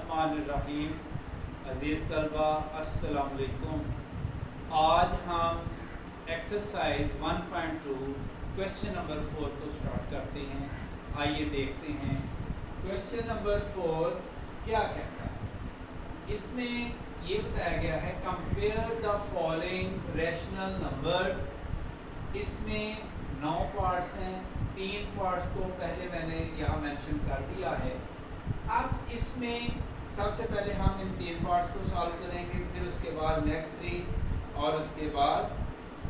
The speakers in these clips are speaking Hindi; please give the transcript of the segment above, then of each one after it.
बिस्मिल्लाहिर्रहमानिर्रहीम। अज़ीज़ तलबा अस्सलाम वालेकुम। आज हम एक्सरसाइज 1.2 क्वेश्चन नंबर 4 को स्टार्ट करते हैं। आइए देखते हैं क्वेश्चन नंबर 4 क्या कहता है। इसमें ये बताया गया है compare the following rational numbers. इसमें 9 पार्ट्स हैं। 3 पार्ट्स को पहले मैंने यहाँ मेंशन कर दिया है। अब इसमें सबसे पहले हम इन 3 पार्ट्स को सॉल्व करेंगे, फिर उसके बाद नेक्स्ट 3 और उसके बाद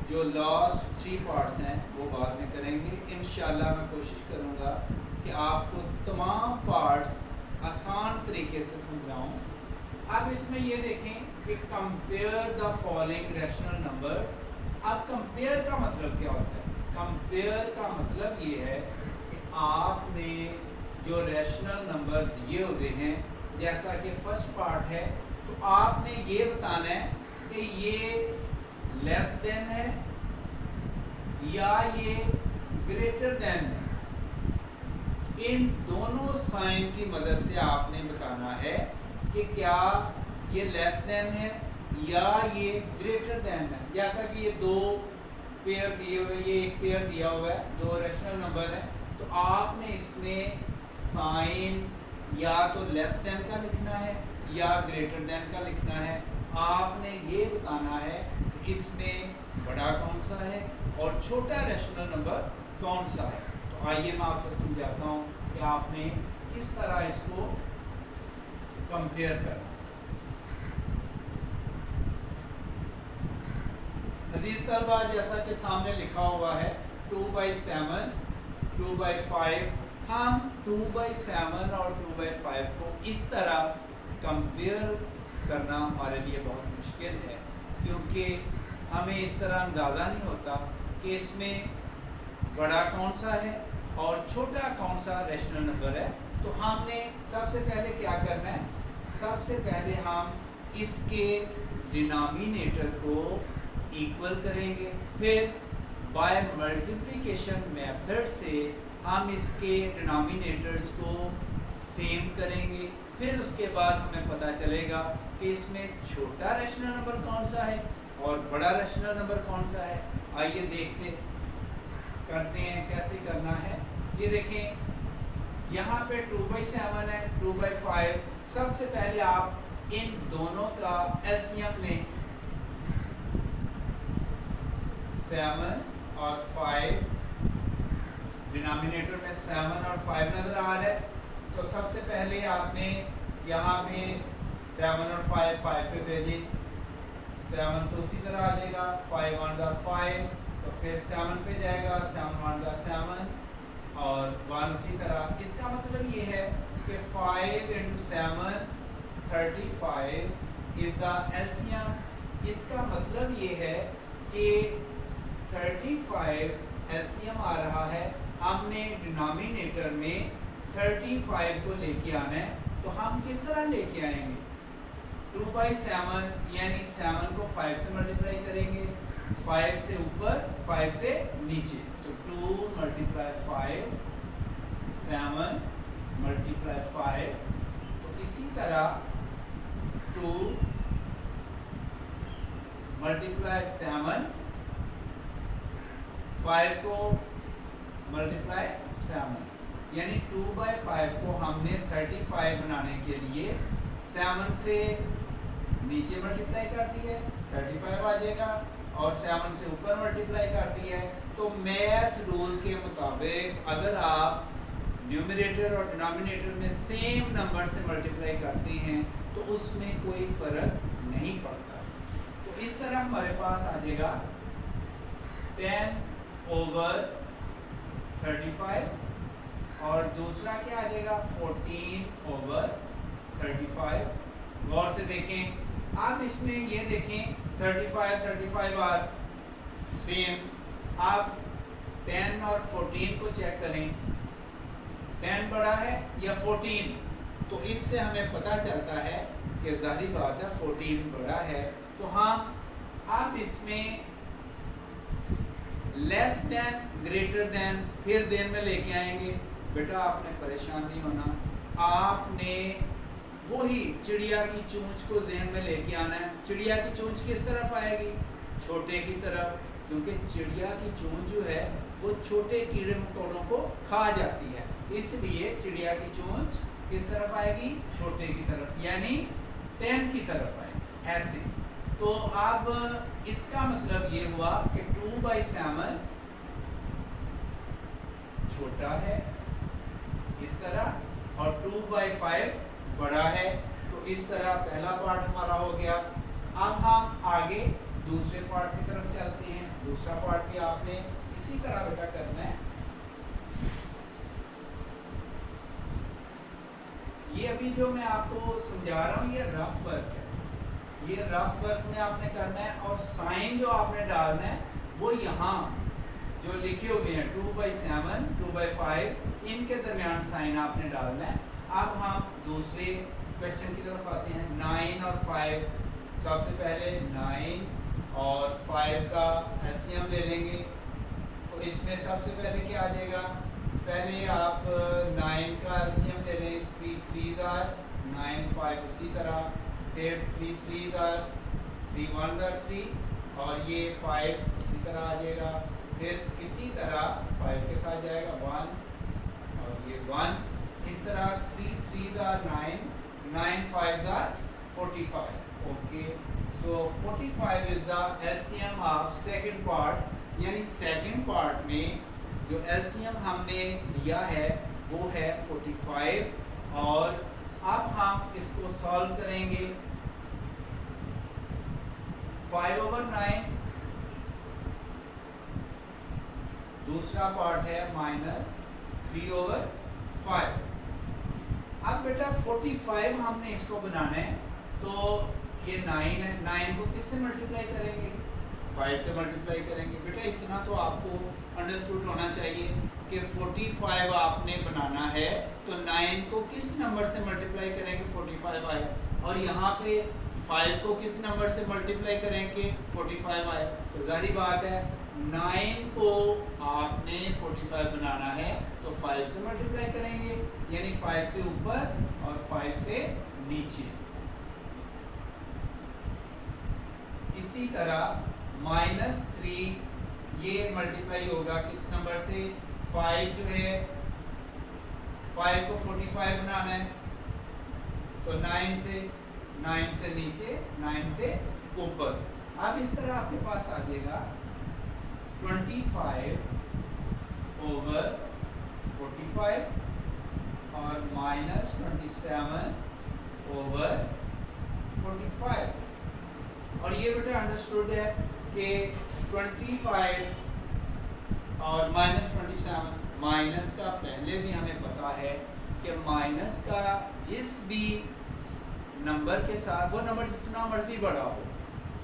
जो लास्ट 3 पार्ट्स हैं वो बाद में करेंगे। इंशाल्लाह मैं कोशिश करूँगा कि आपको तमाम पार्ट्स आसान तरीके से समझाऊँ। अब इसमें ये देखें कि compare the following rational numbers. अब कंपेयर का मतलब क्या होता है? कंपेयर का मतलब ये है कि आपने जो रैशनल नंबर दिए हुए हैं, जैसा कि फर्स्ट पार्ट है, तो आपने ये बताना है कि ये लेस देन है या ये ग्रेटर देन है। इन दोनों साइन की मदद से आपने बताना है कि क्या ये लेस देन है या ये ग्रेटर देन है। जैसा कि ये 2 पेयर दिए हुए, ये एक पेयर दिया हुआ है, 2 रैशनल नंबर है, तो आपने इसमें साइन या तो लेस देन का लिखना है या ग्रेटर देन का लिखना है। आपने ये बताना है कि इसमें बड़ा कौन सा है और छोटा रैशनल नंबर कौन सा है। तो आइए मैं आपको समझाता हूँ कि आपने किस तरह इसको कंपेयर करना। अजीज तलबा, जैसा कि सामने लिखा हुआ है 2/7, 2/5। हम 2/7 और 2/5 को इस तरह कंपेयर करना हमारे लिए बहुत मुश्किल है, क्योंकि हमें इस तरह अंदाज़ा नहीं होता कि इसमें बड़ा कौन सा है और छोटा कौन सा रैशनल नंबर है। तो हमने सबसे पहले क्या करना है, सबसे पहले हम इसके डिनोमिनेटर को इक्वल करेंगे, फिर बाय मल्टीप्लिकेशन मेथड से हम इसके डिनोमिनेटर्स को सेम करेंगे। फिर उसके बाद हमें पता चलेगा कि इसमें छोटा रैशनल नंबर कौन सा है और बड़ा रैशनल नंबर कौन सा है। आइए देखते करते हैं कैसे करना है। ये देखें, यहाँ पे 2/7 है, 2/5। सबसे पहले आप इन दोनों का एलसीएम लें। 7 और 5, डिनोमिनेटर में 7 और 5 नजर आ रहा है, तो सबसे पहले आपने यहाँ पे 7 और 5 पे भेजे। 7 तो उसी तरह आ जाएगा, 5 1 5, तो फिर 7 पे जाएगा, 7 1 7 और 1 उसी तरह। इसका मतलब ये है कि 5 × 7 35 इज द एलसीएम। इसका मतलब ये है कि 35 एलसीएम आ रहा है। हमने डिनोमिनेटर में 35 को लेके आना है, तो हम किस तरह लेके आएंगे? 2/7 यानी 7 को 5 से मल्टीप्लाई करेंगे, 5 से ऊपर 5 से नीचे, तो 2 × 5 7 × 5। तो इसी तरह 2 × 7, 5 को मल्टीप्लाई 7, यानी 2/5 को हमने 35 बनाने के लिए 7 से नीचे मल्टीप्लाई कर दी है, 35 आ जाएगा, और 7 से ऊपर मल्टीप्लाई कर दी है। तो मैथ रूल के मुताबिक अगर आप न्यूमरेटर और डिनोमिनेटर में सेम नंबर से मल्टीप्लाई करते हैं तो उसमें कोई फ़र्क नहीं पड़ता। तो इस तरह हमारे पास आ जाएगा 10/35, और दूसरा क्या आ जाएगा 14/35। गौर से देखें। अब इसमें ये देखें 35 बार सेम। आप 10 और 14 को चेक करें, 10 बड़ा है या 14, तो इससे हमें पता चलता है कि ज़ाहिर बात है 14 बड़ा है। तो हम अब इसमें लेस देन ग्रेटर देन फिर देन में लेके आएंगे। बेटा आपने परेशान नहीं होना, आपने वही चिड़िया की चोंच को जहन में लेके आना है। चिड़िया की चोंच किस तरफ आएगी? छोटे की तरफ, क्योंकि चिड़िया की चोंच जो है वो छोटे कीड़े मकोड़ों को खा जाती है, इसलिए चिड़िया की चोंच किस तरफ आएगी? छोटे की तरफ, यानी 10 की तरफ आएगी ऐसे। तो अब इसका मतलब ये हुआ कि 2/7 छोटा है इस तरह, और 2/5 बड़ा है। तो इस तरह पहला पार्ट हमारा हो गया। अब हम आगे दूसरे पार्ट की तरफ चलते हैं। दूसरा पार्ट भी आपने इसी तरह बेटा करना है। ये अभी जो मैं आपको समझा रहा हूँ ये रफ वर्क है, ये रफ वर्क में आपने करना है, और साइन जो आपने डालना है वो यहाँ जो लिखे हुए हैं 2/7 2/5 इनके दरमियान साइन आपने डालना है। अब हम दूसरे क्वेश्चन की तरफ आते हैं। 9 और 5, सबसे पहले 9 और 5 का एलसीएम ले लेंगे। तो इसमें सबसे पहले क्या आ जाएगा? पहले आप 9 का एलसीएम ले लें, 3 3s are 9, 5 उसी तरह, फिर 3 3s are 3 1s are 3, और ये 5 उसी तरह आ जाएगा। फिर इसी तरह 5 के साथ जाएगा 1 और ये 1, इस तरह 3 3s are 9, 9 5s are 45. Okay, so 45 is the LCM of second part, यानी सेकंड पार्ट में जो LCM हमने लिया है वो है 45, और अब हम इसको सॉल्व करेंगे। 5/9 दूसरा पार्ट है -3/5। अब बेटा 45 हमने इसको बनाना है, तो ये 9 है, 9 को किससे मल्टीप्लाई करेंगे? 5 से मल्टीप्लाई करेंगे। बेटा इतना तो आपको अंडरस्टूड होना चाहिए कि 45 आपने बनाना है तो 9 को किस नंबर से मल्टीप्लाई करेंगे? 45 आए, और यहाँ पे 5 को किस नंबर से मल्टीप्लाई करेंगे? 45 आए। तो जाहिर बात है 9 को आपने 45 बनाना है तो 5 से मल्टीप्लाई करेंगे, यानी 5 से ऊपर और 5 से नीचे। इसी तरह -3 ये मल्टीप्लाई होगा किस नंबर से? 5 जो है 5 को 45 बनाना है तो 9 से नीचे, 9 से ऊपर। अब इस तरह आपके पास आ जाएगा 25/45 और -27/45। और ये बेटा अंडरस्टूड है कि 25 और -27, माइनस का पहले भी हमें पता है कि माइनस का जिस भी नंबर के साथ, वो नंबर जितना मर्जी बड़ा हो,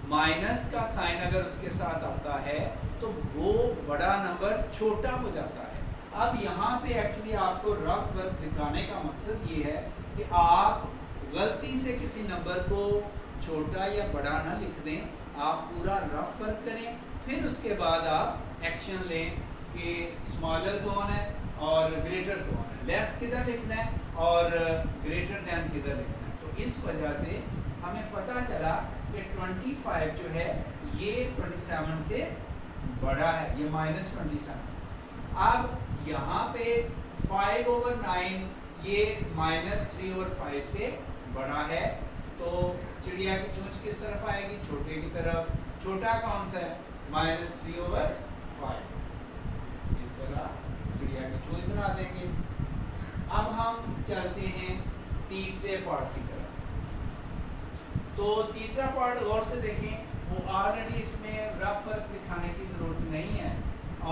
माइनस का साइन अगर उसके साथ आता है तो वो बड़ा नंबर छोटा हो जाता है। अब यहाँ पे एक्चुअली आपको रफ वर्क दिखाने का मकसद ये है कि आप गलती से किसी नंबर को छोटा या बड़ा ना लिख दें, आप पूरा रफ वर्क करें, फिर उसके बाद आप एक्शन लें कि स्मॉलर कौन है और ग्रेटर कौन है, लेस किधर लिखना है और ग्रेटर देन किधर लिखना है। तो इस वजह से हमें पता चला कि 25 जो है ये 27 से बड़ा है, ये -27। अब यहाँ पे 5/9 ये -3/5 से बड़ा है, तो चिड़िया की चोंच किस तरफ आएगी? छोटे की तरफ। छोटा कौन सा है? -3/5। इस तरह चिड़िया की चोंच बना देंगे। अब हम चलते हैं तीसरे पार्ट की तरफ। तो तीसरा पार्ट गौर से देखें, वो ऑलरेडी इसमें रफ वर्क दिखाने की ज़रूरत नहीं है,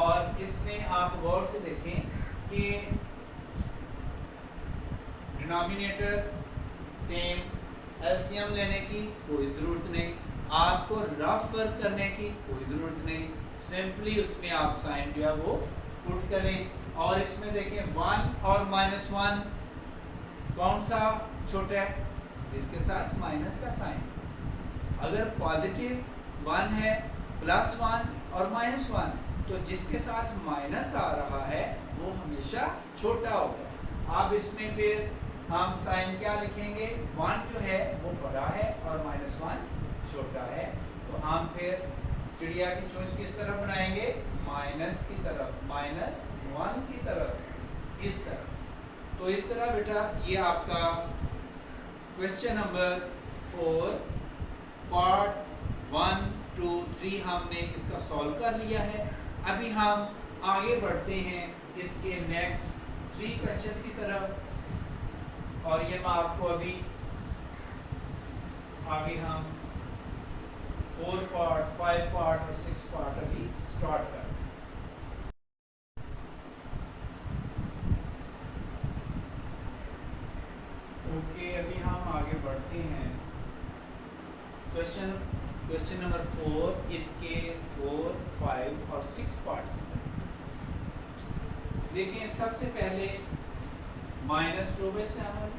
और इसमें आप गौर से देखें कि डिनोमिनेटर सेम, एलसीएम लेने की कोई ज़रूरत नहीं, आपको रफ वर्क करने की कोई ज़रूरत नहीं, सिंपली उसमें आप साइन जो है वो पुट करें। और इसमें देखें 1 और -1 कौन सा छोटा है? जिसके साथ माइनस का साइन। अगर पॉजिटिव 1 है, +1 और -1, तो जिसके साथ माइनस आ रहा है वो हमेशा छोटा होगा। आप इसमें फिर हम साइन क्या लिखेंगे, 1 जो है वो बड़ा है और -1 छोटा है। तो हम फिर चिड़िया की चोंच किस तरफ बनाएंगे, माइनस की तरफ, -1 की तरफ, इस तरफ। तो इस तरह बेटा ये आपका क्वेश्चन नंबर 4 पार्ट 1, 2, 3 हमने इसका सॉल्व कर लिया है। अभी हम आगे बढ़ते हैं इसके नेक्स्ट 3 क्वेश्चन की तरफ, और ये मैं आपको अभी आगे हम 4 पार्ट, 5 पार्ट और 6 पार्ट अभी स्टार्ट कर। ओके, अभी हम आगे बढ़ते हैं क्वेश्चन नंबर 4 इसके 4, 5 और 6 पार्ट की तरफ। देखिए सबसे पहले -2/7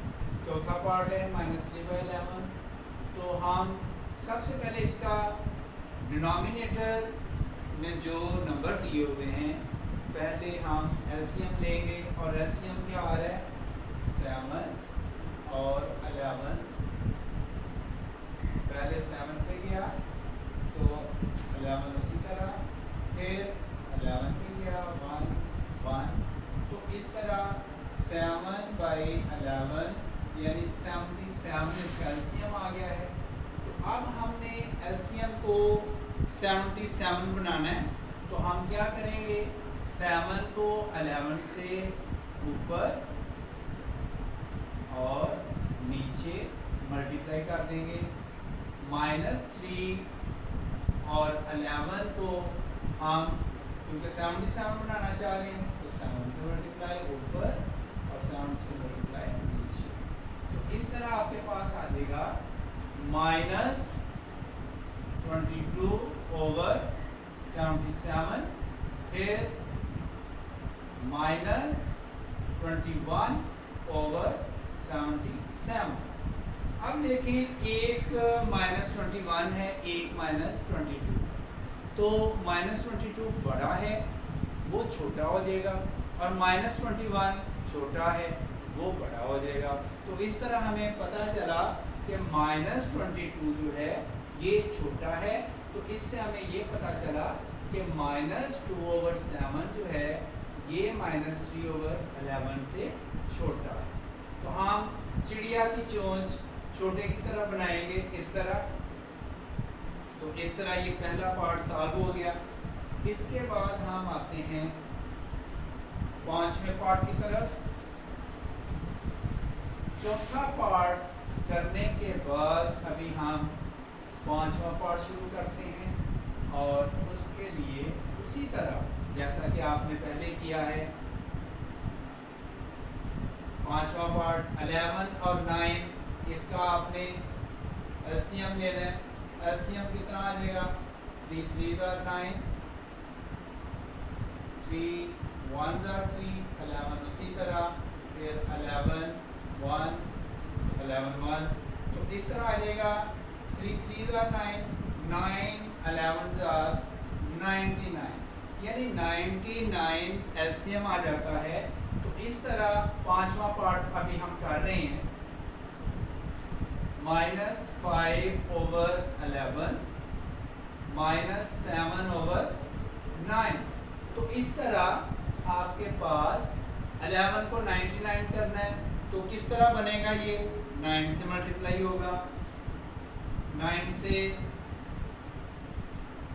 चौथा पार्ट है, -3/11। तो हम सबसे पहले इसका डिनोमिनेटर में जो नंबर दिए हुए हैं पहले हम एलसीएम लेंगे, और एलसीएम क्या आ रहा है, 7 और 11। पहले 7 पे गया तो 11 उसी तरह, फिर 11 पे गया 1, 1। तो इस तरह 7/11 यानी 77 इसका एलसीएम आ गया है। तो अब हमने एलसीएम को 77 बनाना है, तो हम क्या करेंगे, 7 को 11 से ऊपर और नीचे मल्टीप्लाई कर देंगे। -3 और 11 को हम क्योंकि 77 बनाना चाह रहे हैं तो 7 से मल्टीप्लाई ऊपर और 7 से मल्टीप्लाई नीचे। तो इस तरह आपके पास आ जाएगा -22/77, फिर -21/77। अब देखें एक -21 है, एक -22। तो -22 बड़ा है वो छोटा हो जाएगा, और -21 छोटा है वो बड़ा हो जाएगा। तो इस तरह हमें पता चला कि -22 जो है ये छोटा है। तो इससे हमें ये पता चला कि -2/7 जो है ये -3/11 से छोटा है। तो हम चिड़िया की चोंच छोटे की तरह बनाएंगे इस तरह। तो इस तरह ये पहला पार्ट सॉल्व हो गया। इसके बाद हम आते हैं 5वें पार्ट की तरफ। चौथा पार्ट करने के बाद अभी हम 5वां पार्ट शुरू करते हैं, और उसके लिए उसी तरह जैसा कि आपने पहले किया है, 5वां पार्ट 11 और 9 इसका आपने एलसीएम लेना है। एलसीएम कितना आ जाएगा, 3 3s are 9, 3 1s are 3, 11 उसी तरह, फिर 11 1 11 1। तो इस तरह आ जाएगा 3 3s are 9, 9 11s are 99, यानी 99 एलसीएम आ जाता है। तो इस तरह 5वां पार्ट अभी हम कर रहे हैं, -5/11 -7/9। तो इस तरह आपके पास 11 को 99 करना है, तो किस तरह बनेगा, ये 9 से मल्टीप्लाई होगा, 9 से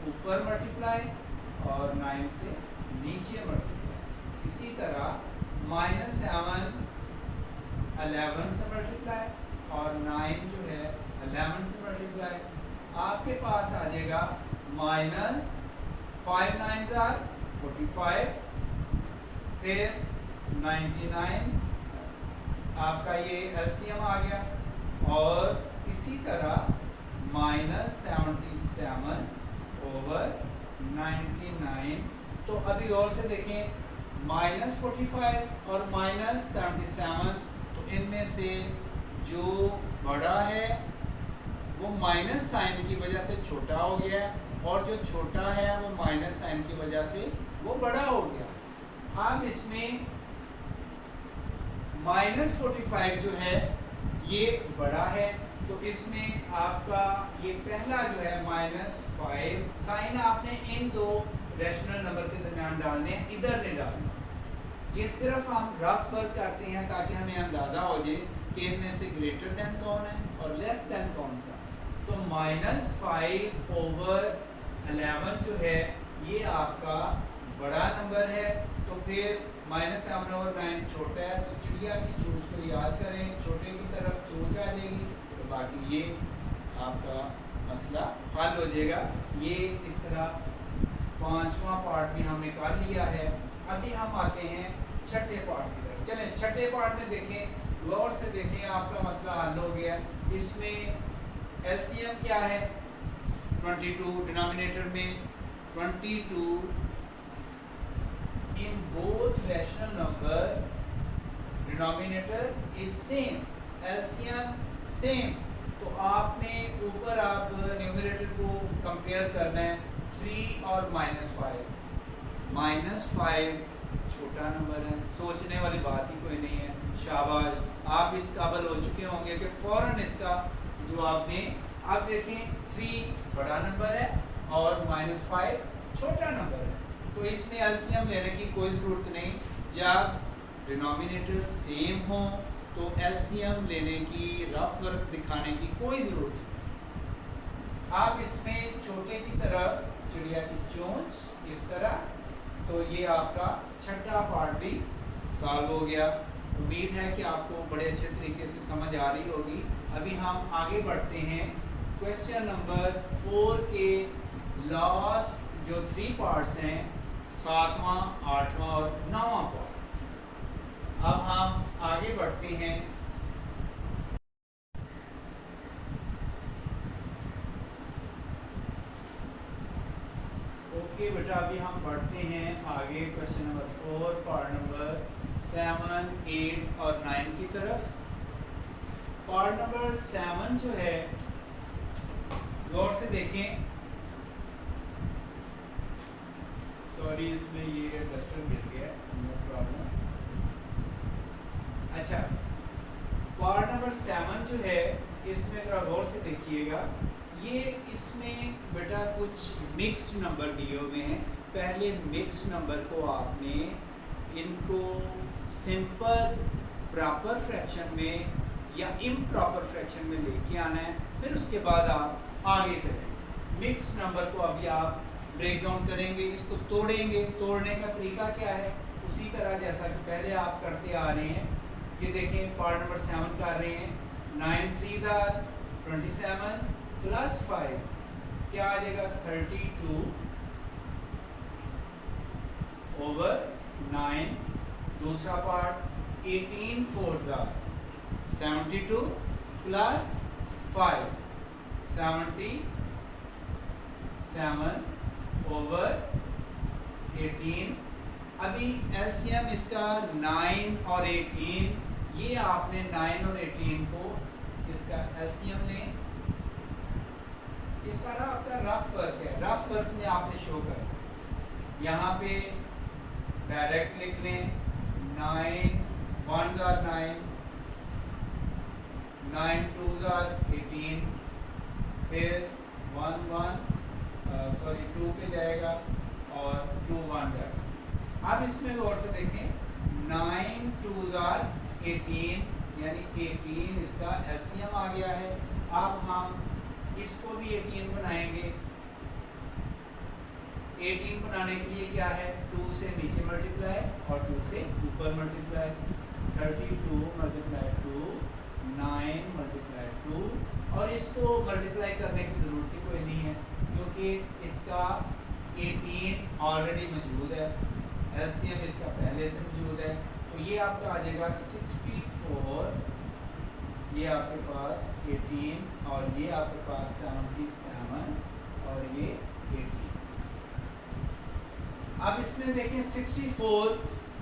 ऊपर मल्टीप्लाई और 9 से नीचे मल्टीप्लाई। इसी तरह -7 11 से मल्टीप्लाई और 9 जो है 11 से मल्टीप्लाई। आपके पास आ जाएगा -5 9s are 45, फिर 99 आपका ये एलसीएम आ गया, और इसी तरह -77/99। तो अभी और से देखें, -45 और -77, तो इनमें से जो बड़ा है वो माइनस साइन की वजह से छोटा हो गया है, और जो छोटा है वो माइनस साइन की वजह से वो बड़ा हो गया। अब इसमें -45 जो है ये बड़ा है, तो इसमें आपका ये पहला जो है -5 साइन आपने इन दो रैशनल नंबर के दरमियान डालने हैं, इधर नहीं डालना। ये सिर्फ हम रफ वर्क करते हैं ताकि हमें अंदाज़ा हो जाए कि इनमें से ग्रेटर देन कौन है और लेस देन कौन सा। तो -5/11 जो है ये आपका बड़ा नंबर है, तो फिर -7/9 छोटा है, तो चिड़िया की चोंच को याद करें, छोटे की तरफ चोंच आ जाएगी, तो बाकी ये आपका मसला हल हो जाएगा। ये इस तरह पांचवा पार्ट भी हमने कर लिया है। अभी हम आते हैं छठे पार्ट की तरफ। चलें छठे पार्ट में देखें, गौर से देखें, आपका मसला हल हो गया। इसमें एलसीएम क्या है 22, डिनोमिनेटर में 22 in both rational number denominator is same, LCM same। तो आपने ऊपर आप न्यूमरेटर को कंपेयर करना है 3 और -5। -5 छोटा नंबर है, सोचने वाली बात ही कोई नहीं है। शाबाश, आप इस काबिल हो चुके होंगे कि फ़ौरन इसका जवाब दें। आप देखें 3 बड़ा नंबर है और -5 छोटा नंबर है, तो इसमें एलसीएम लेने की कोई ज़रूरत नहीं। जब डिनोमिनेटर सेम हो तो एलसीएम लेने की, रफ वर्क दिखाने की कोई ज़रूरत नहीं। आप इसमें छोटे की तरफ चिड़िया की चोंच इस तरह, तो ये आपका छठा पार्ट भी सॉल्व हो गया। उम्मीद है कि आपको बड़े अच्छे तरीके से समझ आ रही होगी। अभी हम आगे बढ़ते हैं क्वेश्चन नंबर 4 के लास्ट जो 3 पार्ट्स हैं, 7वां, 8वां और 9वां पार्ट। अब हम आगे बढ़ते हैं ओके बेटा, अभी हम बढ़ते हैं आगे क्वेश्चन नंबर 4 पार्ट नंबर 7, 8 और 9 की तरफ। पार्ट नंबर 7 जो है, गौर से देखें, सॉरी इसमें ये डस्टर गिर गया, नो प्रॉब्लम। अच्छा, पार्ट नंबर 7 जो है, इसमें ज़रा गौर से देखिएगा। ये इसमें बेटा कुछ मिक्स्ड नंबर दिए हुए हैं। पहले मिक्स्ड नंबर को आपने इनको सिंपल प्रॉपर फ्रैक्शन में या इम्प्रॉपर फ्रैक्शन में लेके आना है, फिर उसके बाद आप आगे चलेंगे। मिक्स्ड नंबर को अभी आप ब्रेक डाउन करेंगे, इसको तोड़ेंगे। तोड़ने का तरीका क्या है, उसी तरह जैसा कि पहले आप करते आ रहे हैं। ये देखें, पार्ट नंबर 7 कर रहे हैं। 9 3s are 27 प्लस 5 क्या आ जाएगा 32 ओवर 9। दूसरा part 18 4s are 72 plus 5 77 over 18। अभी एलसीएम इसका 9 और 18, ये आपने 9 और 18 को इसका एलसीएम लें। ये सारा आपका रफ वर्क है, रफ वर्क में आपने शो कर यहाँ पे डायरेक्ट लिख लें। 9 1s are 9, 9 2s are 18, फिर 2 पे जाएगा और 2 1 जाएगा। अब इसमें गौर से देखें, 9 2s are 18, यानी 18 इसका एलसीएम आ गया है। अब हम इसको भी 18 बनाएंगे। 18 बनाने के लिए क्या है, 2 से नीचे मल्टीप्लाई और 2 से ऊपर मल्टीप्लाई। 32 मल्टीप्लाई 2, 9 मल्टीप्लाई 2, और इसको मल्टीप्लाई करने की ज़रूरत ही कोई नहीं है क्योंकि इसका 18 ऑलरेडी मौजूद है, एलसीएम इसका पहले से मौजूद है। तो ये आपका आ जाएगा 64, ये आपके पास 18 और ये आपके पास 77 और ये 18। अब इसमें देखें 64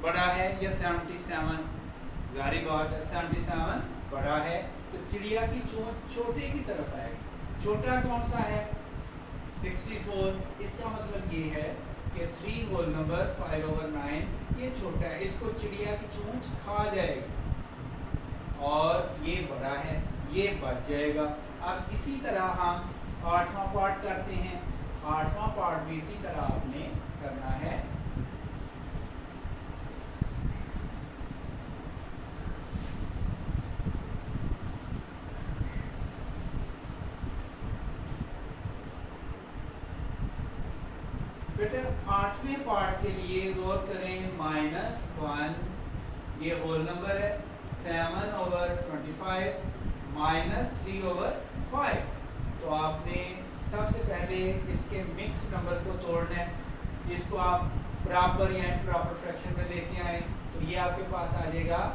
बड़ा है या 77, जारी बात है 77 बड़ा है, तो चिड़िया की चोंच छोटे की तरफ आएगी। छोटा कौन सा है 64, इसका मतलब ये है कि 3 होल नंबर 5/9 ये छोटा है, इसको चिड़िया की चोंच खा जाएगी। और ये बड़ा है, ये बच जाएगा। अब इसी तरह हम 8वां पार्ट करते हैं। 8वां पार्ट भी इसी तरह आपने करना है। बेटा 8वें पार्ट के लिए गौर करें, -1 ये होल नंबर है, 7/25 -3/5। तो आपने सबसे पहले इसके मिक्स नंबर को तोड़ना है। इसको आप प्रॉपर या इम्प्रॉपर फ्रैक्शन में लेके आए तो ये आपके पास आ जाएगा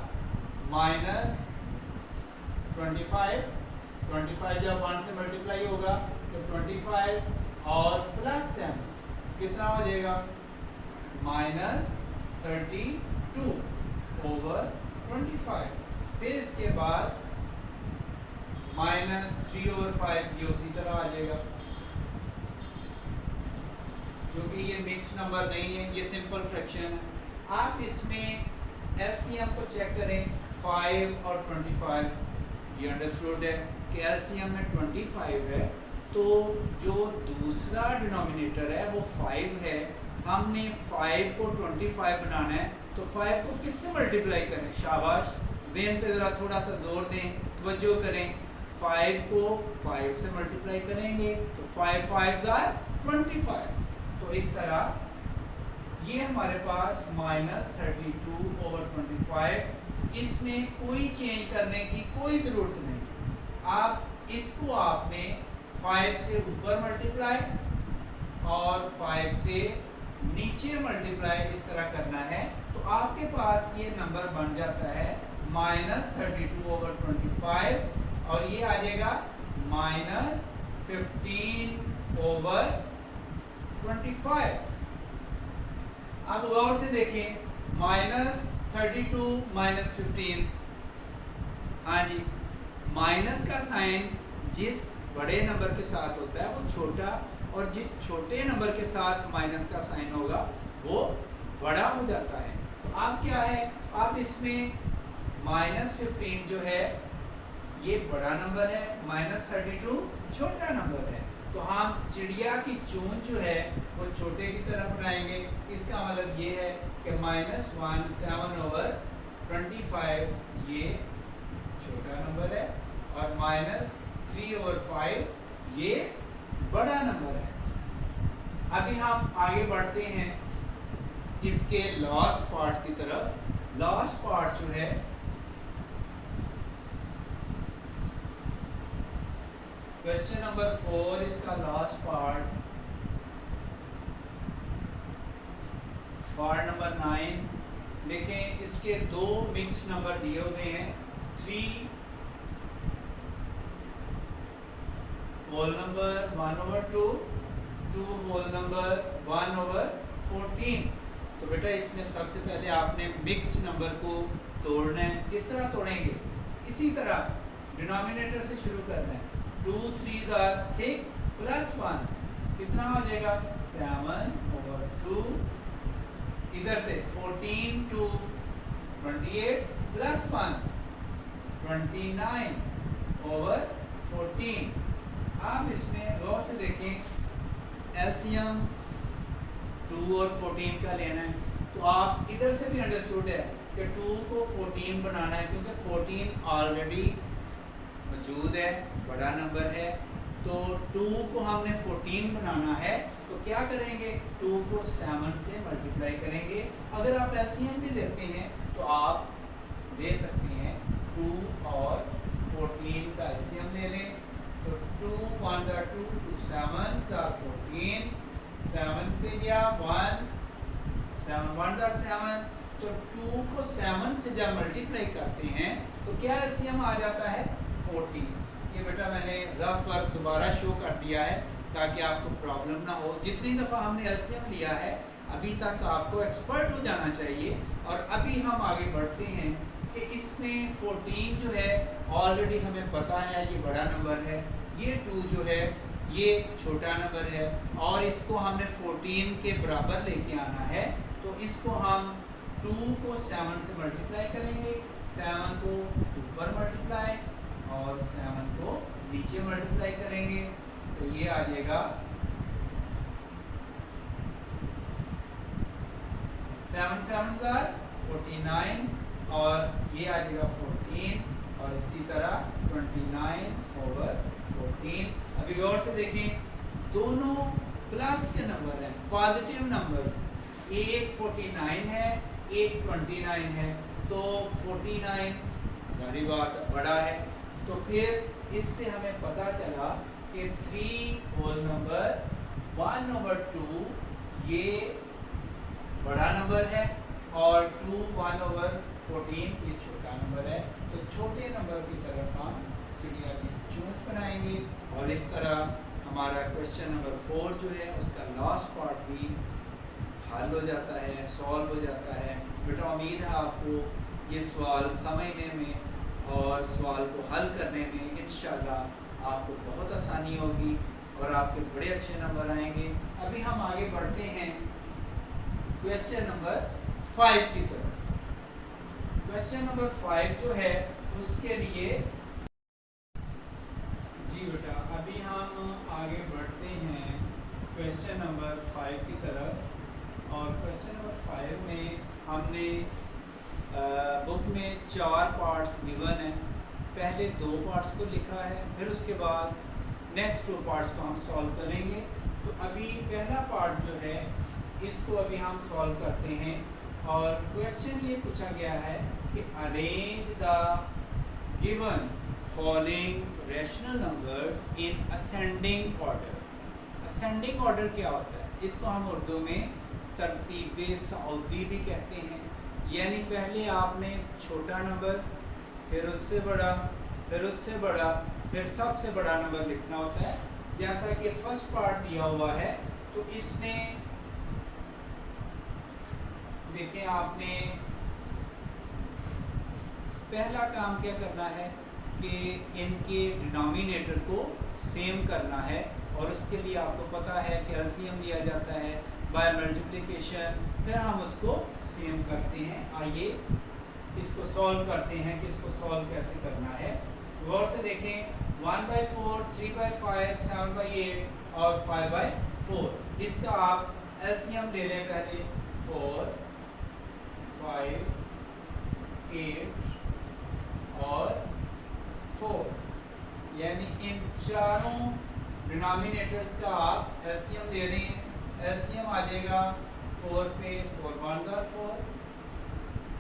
-25 जब 1 से मल्टीप्लाई होगा तो 25 और +7 कितना हो जाएगा, -32/25। फिर इसके बाद -3/5 ये उसी तरह आ जाएगा, क्योंकि ये मिक्स नंबर नहीं है, ये सिंपल फ्रैक्शन है। आप इसमें एलसीएम को चेक करें, 5 और 25। ये अंडरस्टूड है कि एलसीएम में 25 है, तो जो दूसरा डिनोमिनेटर है वो 5 है। हमने 5 को 25 बनाना है, तो 5 को किससे मल्टीप्लाई करें? शाबाश, ज़हन पे ज़रा थोड़ा सा जोर दें, तवज्जो करें। 5 को 5 से मल्टीप्लाई करेंगे तो 5 5s are 25। तो इस तरह ये हमारे पास -32/25। इसमें कोई चेंज करने की कोई ज़रूरत नहीं। आप इसको आपने 5 से ऊपर मल्टीप्लाई और 5 से नीचे मल्टीप्लाई इस तरह करना है, तो आपके पास ये नंबर बन जाता है -32/25 और ये आ जाएगा -15/25। अब गौर से देखें, -32 -15, हाँ जी, माइनस का साइन जिस बड़े नंबर के साथ होता है वो छोटा, और जिस छोटे नंबर के साथ माइनस का साइन होगा वो बड़ा हो जाता है। तो आप क्या है, आप इसमें -15 जो है ये बड़ा नंबर है, -32 छोटा नंबर है। तो हम चिड़िया की चोंच जो है वो छोटे की तरफ बनाएंगे। इसका मतलब ये है कि -7/25 ये छोटा नंबर है और -3/5 ये बड़ा नंबर है। अभी हम आगे बढ़ते हैं इसके लास्ट पार्ट की तरफ। लास्ट पार्ट जो है क्वेश्चन नंबर 4, इसका लास्ट पार्ट नंबर 9 देखें। इसके दो मिक्स नंबर दिए हुए हैं, 3 होल नंबर 1/2, 2 होल नंबर 1/14। तो बेटा इसमें सबसे पहले आपने मिक्स नंबर को तोड़ना है। किस तरह तोड़ेंगे? इसी तरह डिनोमिनेटर से शुरू करना है। 2 3s are 6 + 1 कितना हो जाएगा, 7/2। इधर से 14 to 28 + 1 29/14। आप इसमें गौर से देखें, एलसीएम 2 और 14 का लेना है, तो आप इधर से भी अंडरस्टूड है कि 2 को 14 बनाना है, क्योंकि 14 ऑलरेडी मौजूद है, बड़ा नंबर है। तो 2 को हमने 14 बनाना है, तो क्या करेंगे, 2 को 7 से मल्टीप्लाई करेंगे। अगर आप एलसीएम भी लेते हैं तो आप ले सकते हैं 2 और 14 का एलसीएम ले लें। तो 2 1 are 2, 2 7s are 14, 7 पे गया 1, 7 1 are 7। तो 2 को 7 से जब मल्टीप्लाई करते हैं तो क्या एलसीएम आ जाता है, 14। ये बेटा मैंने रफ वर्क दोबारा शो कर दिया है ताकि आपको प्रॉब्लम ना हो। जितनी दफ़ा हमने एलसीएम लिया है अभी तक आपको एक्सपर्ट हो जाना चाहिए। और अभी हम आगे बढ़ते हैं कि इसमें 14 जो है ऑलरेडी हमें पता है ये बड़ा नंबर है, ये 2 जो है ये छोटा नंबर है, और इसको हमने 14 के बराबर लेके आना है। तो इसको हम 2 को 7 से मल्टीप्लाई करेंगे, 7 को ऊपर ऊपर मल्टीप्लाई और 7 को नीचे मल्टीप्लाई करेंगे तो ये आ जाएगा 7 7 49 और ये आ जाएगा 14 और इसी तरह 29/14। अभी गौर से देखें, दोनों प्लस के नंबर हैं, पॉजिटिव नंबर्स। एक 49 है, एक 29 है, तो 49 सारी बात बड़ा है। तो फिर इससे हमें पता चला कि 3 होल नंबर 1/2 ये बड़ा नंबर है और 2 1/14 ये छोटा नंबर है। तो छोटे नंबर की तरफ हम चिड़िया की चोंच बनाएंगे और इस तरह हमारा क्वेश्चन नंबर 4 जो है उसका लास्ट पार्ट भी हल हो जाता है, सॉल्व हो जाता है। बेटा उम्मीद है आपको ये सवाल समझने में और सवाल को हल करने में इंशाल्लाह आपको बहुत आसानी होगी और आपके बड़े अच्छे नंबर आएंगे। अभी हम आगे बढ़ते हैं क्वेश्चन नंबर 5 की तरफ। क्वेश्चन नंबर 5 जो है उसके लिए जी बेटा अभी हम आगे बढ़ते हैं क्वेश्चन नंबर 5 की तरफ। और क्वेश्चन नंबर 5 में हमने बुक में 4 पार्ट्स गिवन हैं। पहले 2 पार्ट्स को लिखा है, फिर उसके बाद नेक्स्ट 2 पार्ट्स को हम सॉल्व करेंगे। तो अभी पहला पार्ट जो है इसको अभी हम सॉल्व करते हैं और क्वेश्चन ये पूछा गया है कि arrange the given following rational numbers in ascending order. Ascending order क्या होता है? इसको हम उर्दू में तरतीब सऊदी भी कहते हैं। यानी पहले आपने छोटा नंबर, फिर उससे बड़ा, फिर उससे बड़ा, फिर सबसे बड़ा नंबर लिखना होता है। जैसा कि फर्स्ट पार्ट दिया हुआ है तो इसमें देखें आपने पहला काम क्या करना है कि इनके डिनोमिनेटर को सेम करना है और उसके लिए आपको पता है कि एलसीएम दिया जाता है बाय मल्टीप्लिकेशन, फिर हम उसको सेम करते हैं। आइए इसको सॉल्व करते हैं कि इसको सॉल्व कैसे करना है। गौर से देखें 1/4, 3/5, 7/8 और 5/4। इसका आप एलसीएम ले लें पहले। 4, 5, 8 और 4, यानी इन चारों डिनोमिनेटर्स का आप एलसीएम ले रहे हैं। एलसीएम आ जाएगा 4 पे 4 1 ज़ा 4,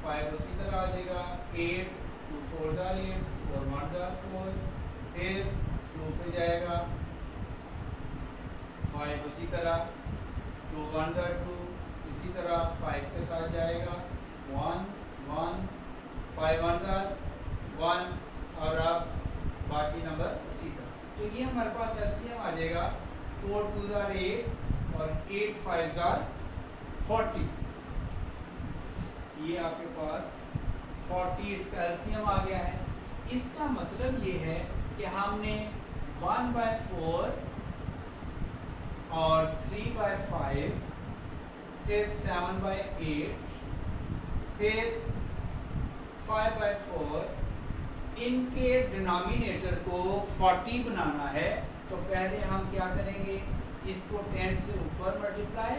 5 उसी तरह आ जाएगा 8, 2 4 ज़ा 8, 4 1 ज़ा 4, फिर 2 पे जाएगा 5 उसी तरह, 2 1 ज़ा 2, इसी तरह 5 के साथ जाएगा 1 1, 5 1 ज़ा 1 और अब बाकी नंबर उसी तरह। तो ये हमारे पास एलसीएम आ जाएगा 4 2 ज़ा 8 और 8 5 ज़ा 40। ये आपके पास 40 इसका एलसीएम आ गया है। इसका मतलब ये है कि हमने 1/4 और 3/5 फिर 7/8 फिर 5/4 इनके डिनोमिनेटर को 40 बनाना है। तो पहले हम क्या करेंगे, इसको 10 से ऊपर मल्टीप्लाई,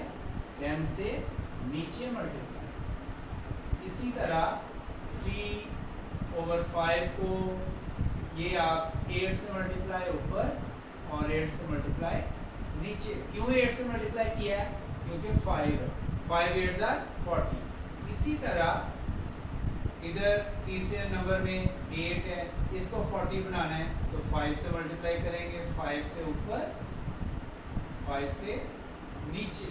10 से नीचे मल्टीप्लाई। इसी तरह 3/5 को ये आप 8 से मल्टीप्लाई ऊपर और 8 से मल्टीप्लाई नीचे। क्यों 8 से मल्टीप्लाई किया है? क्योंकि 5 8 ज़ा 40। इसी तरह इधर तीसरे नंबर में 8 है, इसको 40 बनाना है तो 5 से मल्टीप्लाई करेंगे, 5 से ऊपर 5 से नीचे।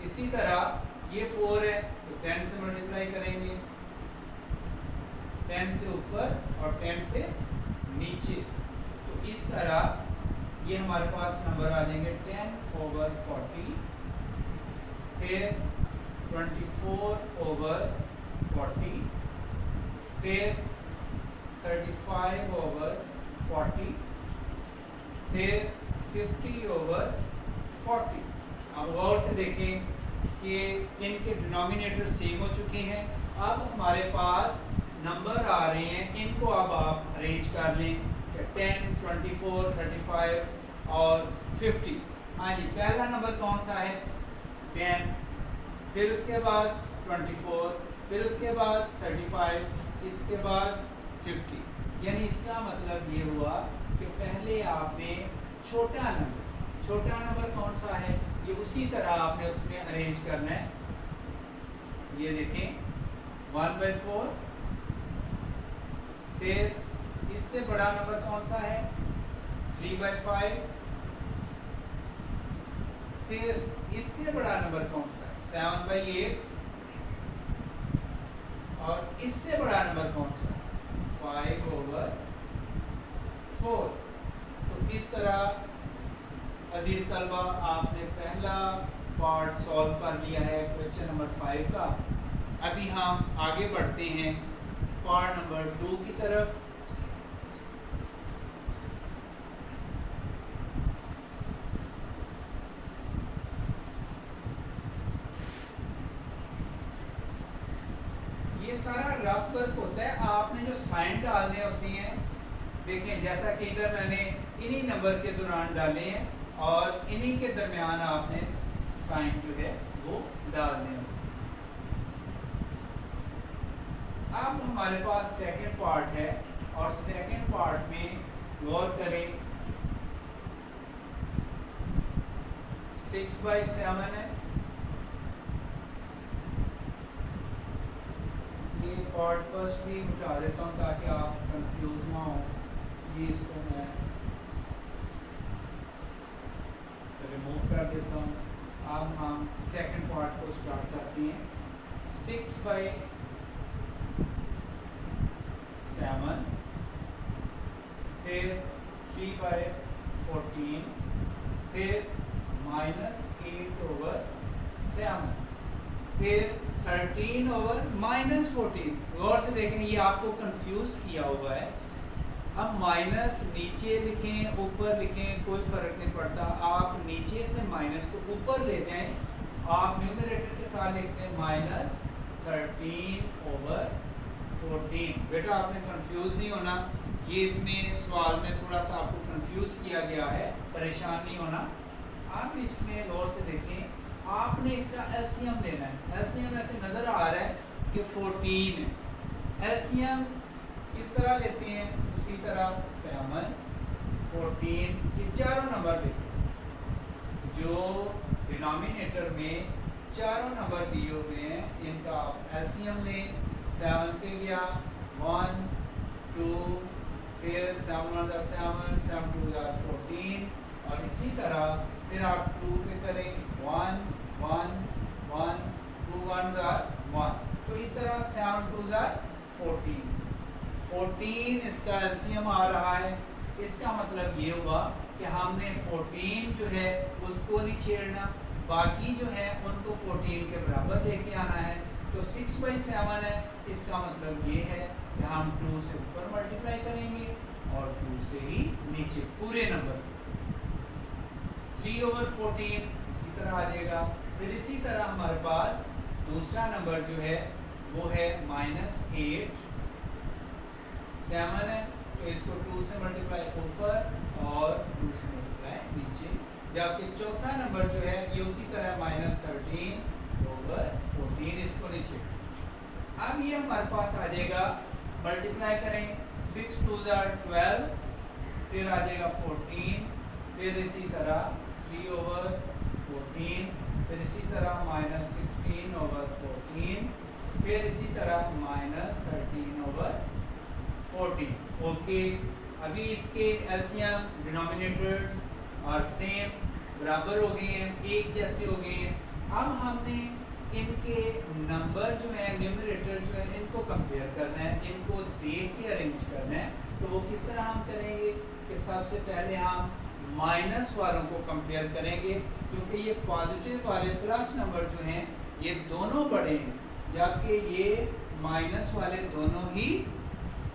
इसी तरह ये 4 है तो 10 से मल्टीप्लाई करेंगे, 10 से ऊपर और 10 से नीचे। तो इस तरह ये हमारे पास नंबर आ जाएंगे 10/40, फिर 24/40, फिर 35/40, फिर 50/40। अब गौर से देखें कि इनके डिनोमिनेटर सेम हो चुके हैं। अब हमारे पास नंबर आ रहे हैं इनको अब आप अरेंज कर लें, 10, 24, 35 और 50। हाँ जी, पहला नंबर कौन सा है? 10, फिर उसके बाद 24, फिर उसके बाद 35, इसके बाद 50। यानी इसका मतलब ये हुआ कि पहले आपने छोटा नंबर कौन सा है ये उसी तरह आपने उसमें अरेंज करना है। ये देखें 1/4, फिर इससे बड़ा नंबर कौन सा है? 3/5, फिर इससे बड़ा नंबर कौन सा है? 7/8, और इससे बड़ा नंबर कौन सा है? 5/4। तो इस तरह अजीज तलबा आपने पहला पार्ट सॉल्व कर लिया है क्वेश्चन नंबर 5 का। अभी हम आगे बढ़ते हैं पार्ट नंबर 2 की तरफ। ये सारा रफ वर्क होता है, आपने जो साइन डालने होती हैं, देखें जैसा कि इधर मैंने इन्हीं नंबर के दौरान डाले हैं और इन्हीं के दरमियान आपने साइन जो है वो डालने होते हैं। अब हमारे पास सेकंड पार्ट है और सेकंड पार्ट में गौर करें, 6/7 है। ये पार्ट फर्स्ट भी उठा देता हूँ ताकि आप कंफ्यूज ना हो। ये इसको मैं रिमूव कर देता हूँ। अब हम सेकंड पार्ट को स्टार्ट करते हैं। 6/7, फिर 3/14, फिर -8/7, फिर 13/14। गौर से देखें, ये आपको कंफ्यूज किया हुआ है। अब माइनस नीचे लिखें ऊपर लिखें कोई फ़र्क नहीं पड़ता, आप नीचे से माइनस को ऊपर ले जाएं। आप न्यूमरेटर के साथ लिखते हैं -13/14। बेटा आपने कंफ्यूज नहीं होना, ये इसमें सवाल में थोड़ा सा आपको कंफ्यूज किया गया है, परेशान नहीं होना। आप इसमें गौर से देखें, आपने इसका एलसीएम लेना है। एलसीएम ऐसे नज़र आ रहा है कि 14 है। एलसीएम किस तरह लेते हैं? उसी तरह 7, 14, ये चारों नंबर लेते हैं। जो डिनोमिनेटर में चारों नंबर दिए हुए हैं इनका आप एलसीएम लें। 7 पे गया 1, 2, फिर 7 1 7, 7 2 14, और इसी तरह फिर आप 2 पे करें 1 1 1, 2 1 1। तो इस तरह 7 2 14, 14 इसका एलसीएम आ रहा है। इसका मतलब ये हुआ कि हमने 14 जो है उसको नहीं छेड़ना, बाकी जो है उनको 14 के बराबर लेके आना है। तो 6/7 है, इसका मतलब ये है कि हम 2 से ऊपर मल्टीप्लाई करेंगे और 2 से ही नीचे पूरे नंबर। 3/14 इसी तरह आ जाएगा। फिर इसी तरह हमारे पास दूसरा नंबर जो है वो है -8। 7 है तो इसको 2 से मल्टीप्लाई ऊपर और 2 से मल्टीप्लाई नीचे। जबकि चौथा नंबर जो है ये उसी तरह -13/14, इसको नीचे। अब ये हमारे पास आ जाएगा, मल्टीप्लाई करें 6 2 12, फिर आ जाएगा 14, फिर इसी तरह 3/14, फिर इसी तरह -16/14, फिर इसी तरह -13/14। ओके, अभी इसके एलसीएम डिनोमिनेटर्स और सेम बराबर हो गए हैं, एक जैसे हो गए हैं। अब हमने इनके नंबर जो है न्यूमरेटर जो है इनको कंपेयर करना है, इनको देख के अरेंज करना है। तो वो किस तरह हम करेंगे कि सबसे पहले हम माइनस वालों को कंपेयर करेंगे, क्योंकि ये पॉजिटिव वाले प्लस नंबर जो हैं ये दोनों बड़े हैं, जबकि ये माइनस वाले दोनों ही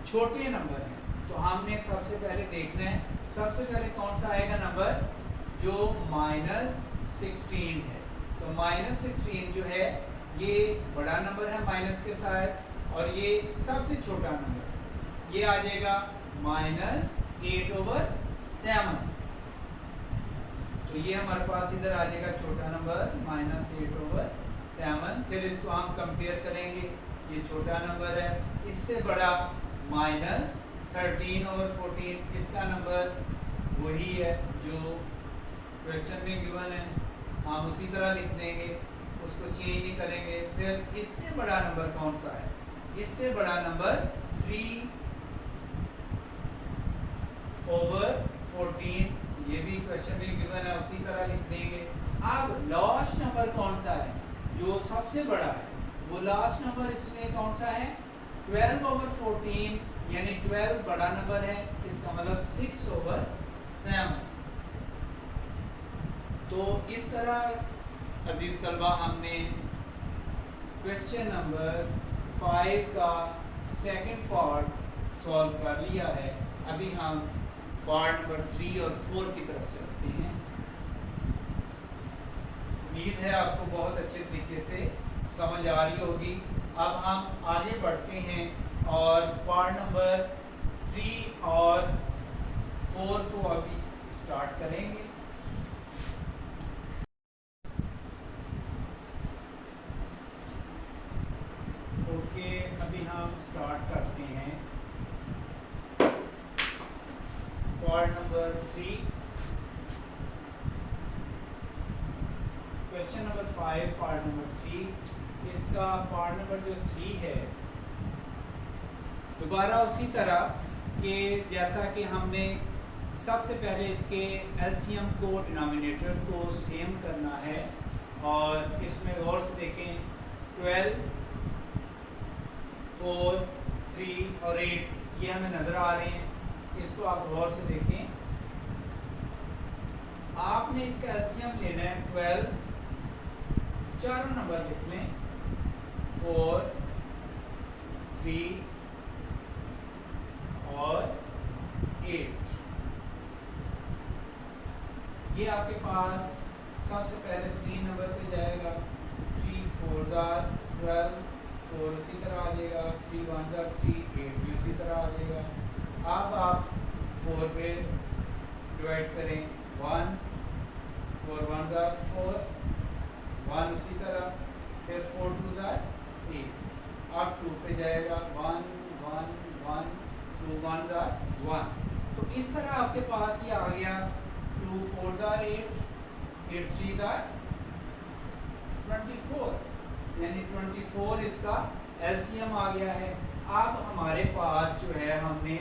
छोटे नंबर हैं। तो हमने सबसे पहले देखना है, सबसे पहले कौन सा आएगा नंबर जो -16 है। तो -16 जो है ये बड़ा नंबर है माइनस के साथ, और ये सबसे छोटा नंबर ये आ जाएगा -8/7। तो ये हमारे पास इधर आ जाएगा छोटा नंबर -8/7। फिर इसको हम कंपेयर करेंगे, ये छोटा नंबर है, इससे बड़ा -13/14। इसका नंबर वही है जो क्वेश्चन में गिवन है, हम उसी तरह लिख देंगे, उसको चेंज नहीं करेंगे। फिर इससे बड़ा नंबर कौन सा है? इससे बड़ा नंबर 3/14, ये भी क्वेश्चन में गिवन है, उसी तरह लिख देंगे। अब लास्ट नंबर कौन सा है जो सबसे बड़ा है? वो लास्ट नंबर इसमें कौन सा है? 12/14, यानी 12 बड़ा नंबर है, इसका मतलब 6/7। तो इस तरह अजीज तलबा हमने क्वेश्चन नंबर 5 का सेकंड पार्ट सॉल्व कर लिया है। अभी हम पार्ट नंबर 3 और 4 की तरफ चलते हैं। उम्मीद है आपको बहुत अच्छे तरीके से समझ आ रही होगी। अब हम आगे बढ़ते हैं और पार्ट नंबर 3 और 4 को अभी स्टार्ट करेंगे। ओके, अभी हम स्टार्ट करते हैं part number 3। Question number 5 part number 3। इसका पार्ट नंबर जो 3 है, दोबारा उसी तरह कि जैसा कि हमने सबसे पहले इसके एलसीएम को डिनोमिनेटर को सेम करना है। और इसमें गौर से देखें, 12, 4, 3 और 8 ये हमें नज़र आ रहे हैं। इसको आप गौर से देखें। आपने इसका एलसीएम लेना है 12, चारों नंबर लिख लें, 4, 3 और 8। ये आपके पास सबसे पहले 3 नंबर पे जाएगा, 3 4 12, 4 उसी तरह आ जाएगा, 3 1 3, 8 भी उसी तरह आ जाएगा। अब आप 4 पे डिवाइड करें, 1 4 1 4, 1 उसी तरह, फिर 4 2 8। अब 2 पे जाएगा, 1 1 1, 2 1 1। तो इस तरह आपके पास ये आ गया 2 4 8, 8 3 24, यानी 24 इसका एलसीएम आ गया है। अब हमारे पास जो है, हमने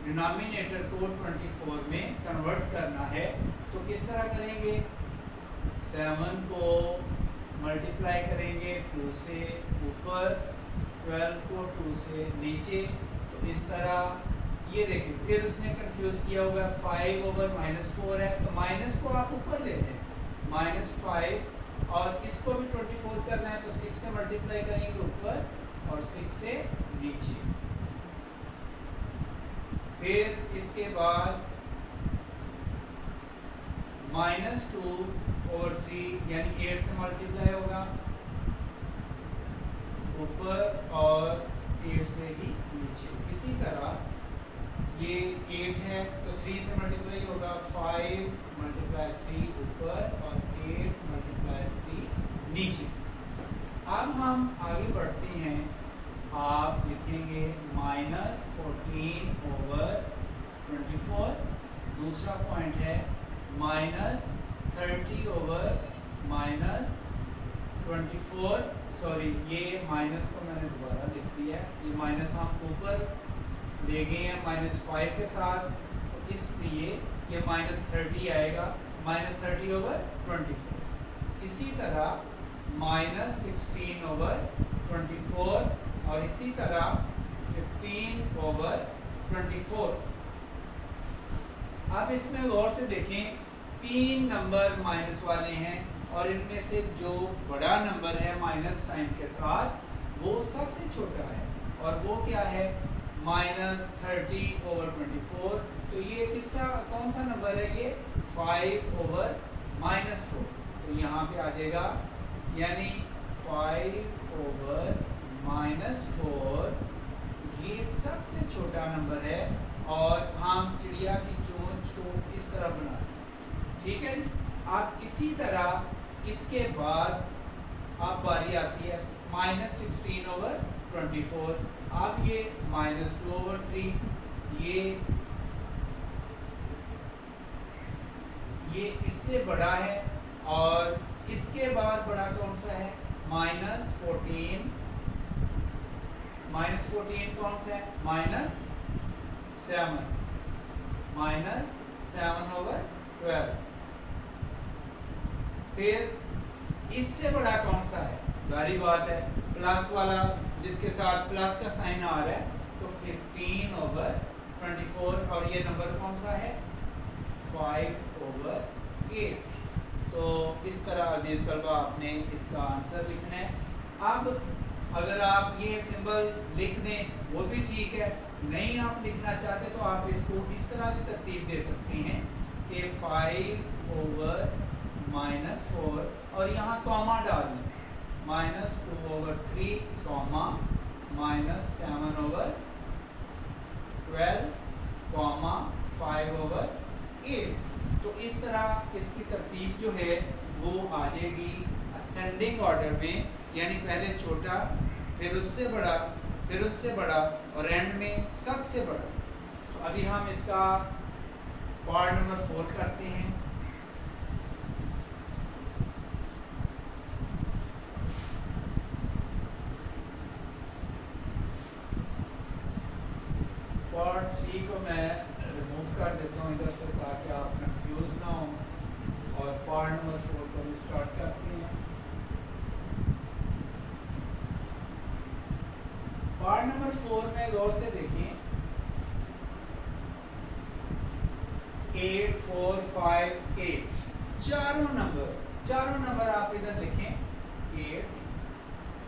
डिनोमिनेटर को 24 में कन्वर्ट करना है। तो किस तरह करेंगे? 7 को मल्टीप्लाई करेंगे 2 से ऊपर, 12 को 2 से नीचे। तो इस तरह ये देखिए, फिर उसने कंफ्यूज किया हुआ है, 5/-4 है, तो माइनस को आप ऊपर ले लें, -5, और इसको भी 24 करना है तो 6 से मल्टीप्लाई करेंगे ऊपर और 6 से नीचे। फिर इसके बाद -2/3, यानी 8 से मल्टीप्लाई होगा ऊपर और 8 से ही नीचे। इसी तरह ये 8 है तो 3 से मल्टीप्लाई होगा, 5 × 3 ऊपर और 8 × 3 नीचे। अब हम आगे बढ़ते हैं। आप लिखेंगे -14/24। दूसरा पॉइंट है -30/-24। सॉरी, ये माइनस को मैंने दोबारा लिख दिया है, ये माइनस हम ऊपर ले गए हैं -5 के साथ, तो इसलिए ये -30 आएगा, -30/24। इसी तरह -16/24 और इसी तरह 15/24। अब इसमें गौर से देखें, 3 नंबर माइनस वाले हैं और इनमें से जो बड़ा नंबर है माइनस साइन के साथ, वो सबसे छोटा है, और वो क्या है? -30/24। तो ये किसका कौन सा नंबर है? ये 5/-4। तो यहाँ पे आ जाएगा, यानी 5/-4 -4 ये सबसे छोटा नंबर है और हम चिड़िया की चोंच को इस तरह बनाते हैं। ठीक है जी। आप इसी तरह इसके बाद अब बारी आती है -16/24। अब ये -2/3 ये इससे बड़ा है और इसके बाद बड़ा कौन सा है -14 कौन सा है -7/12। फिर इससे बड़ा कौन सा है, जारी बात है प्लस वाला जिसके साथ प्लस का साइन आ रहा है, तो 15/24 और ये नंबर कौन सा है 5/8। तो इस तरह अजीज तलबा आपने इसका आंसर लिखना है। अब अगर आप ये सिंबल लिख दें वो भी ठीक है, नहीं आप लिखना चाहते तो आप इसको इस तरह भी तरतीब दे सकती हैं कि 5/-4 और यहाँ कॉमा डाल लें -2/3 -7/12 5/8। तो इस तरह इसकी तरतीब जो है वो आ जाएगी असेंडिंग ऑर्डर में, यानी पहले छोटा फिर उससे बड़ा फिर उससे बड़ा और एंड में सबसे बड़ा। तो अभी हम इसका पार्ट नंबर 4 करते हैं। पार्ट 3 को मैं रिमूव कर देता हूँ इधर से ताकि आप कंफ्यूज ना हो, और पार्ट नंबर 4 को भी स्टार्ट करते हैं। पार्ट नंबर 4 में गौर से देखिए 8 4 5 8 चारों नंबर आप इधर लिखें 8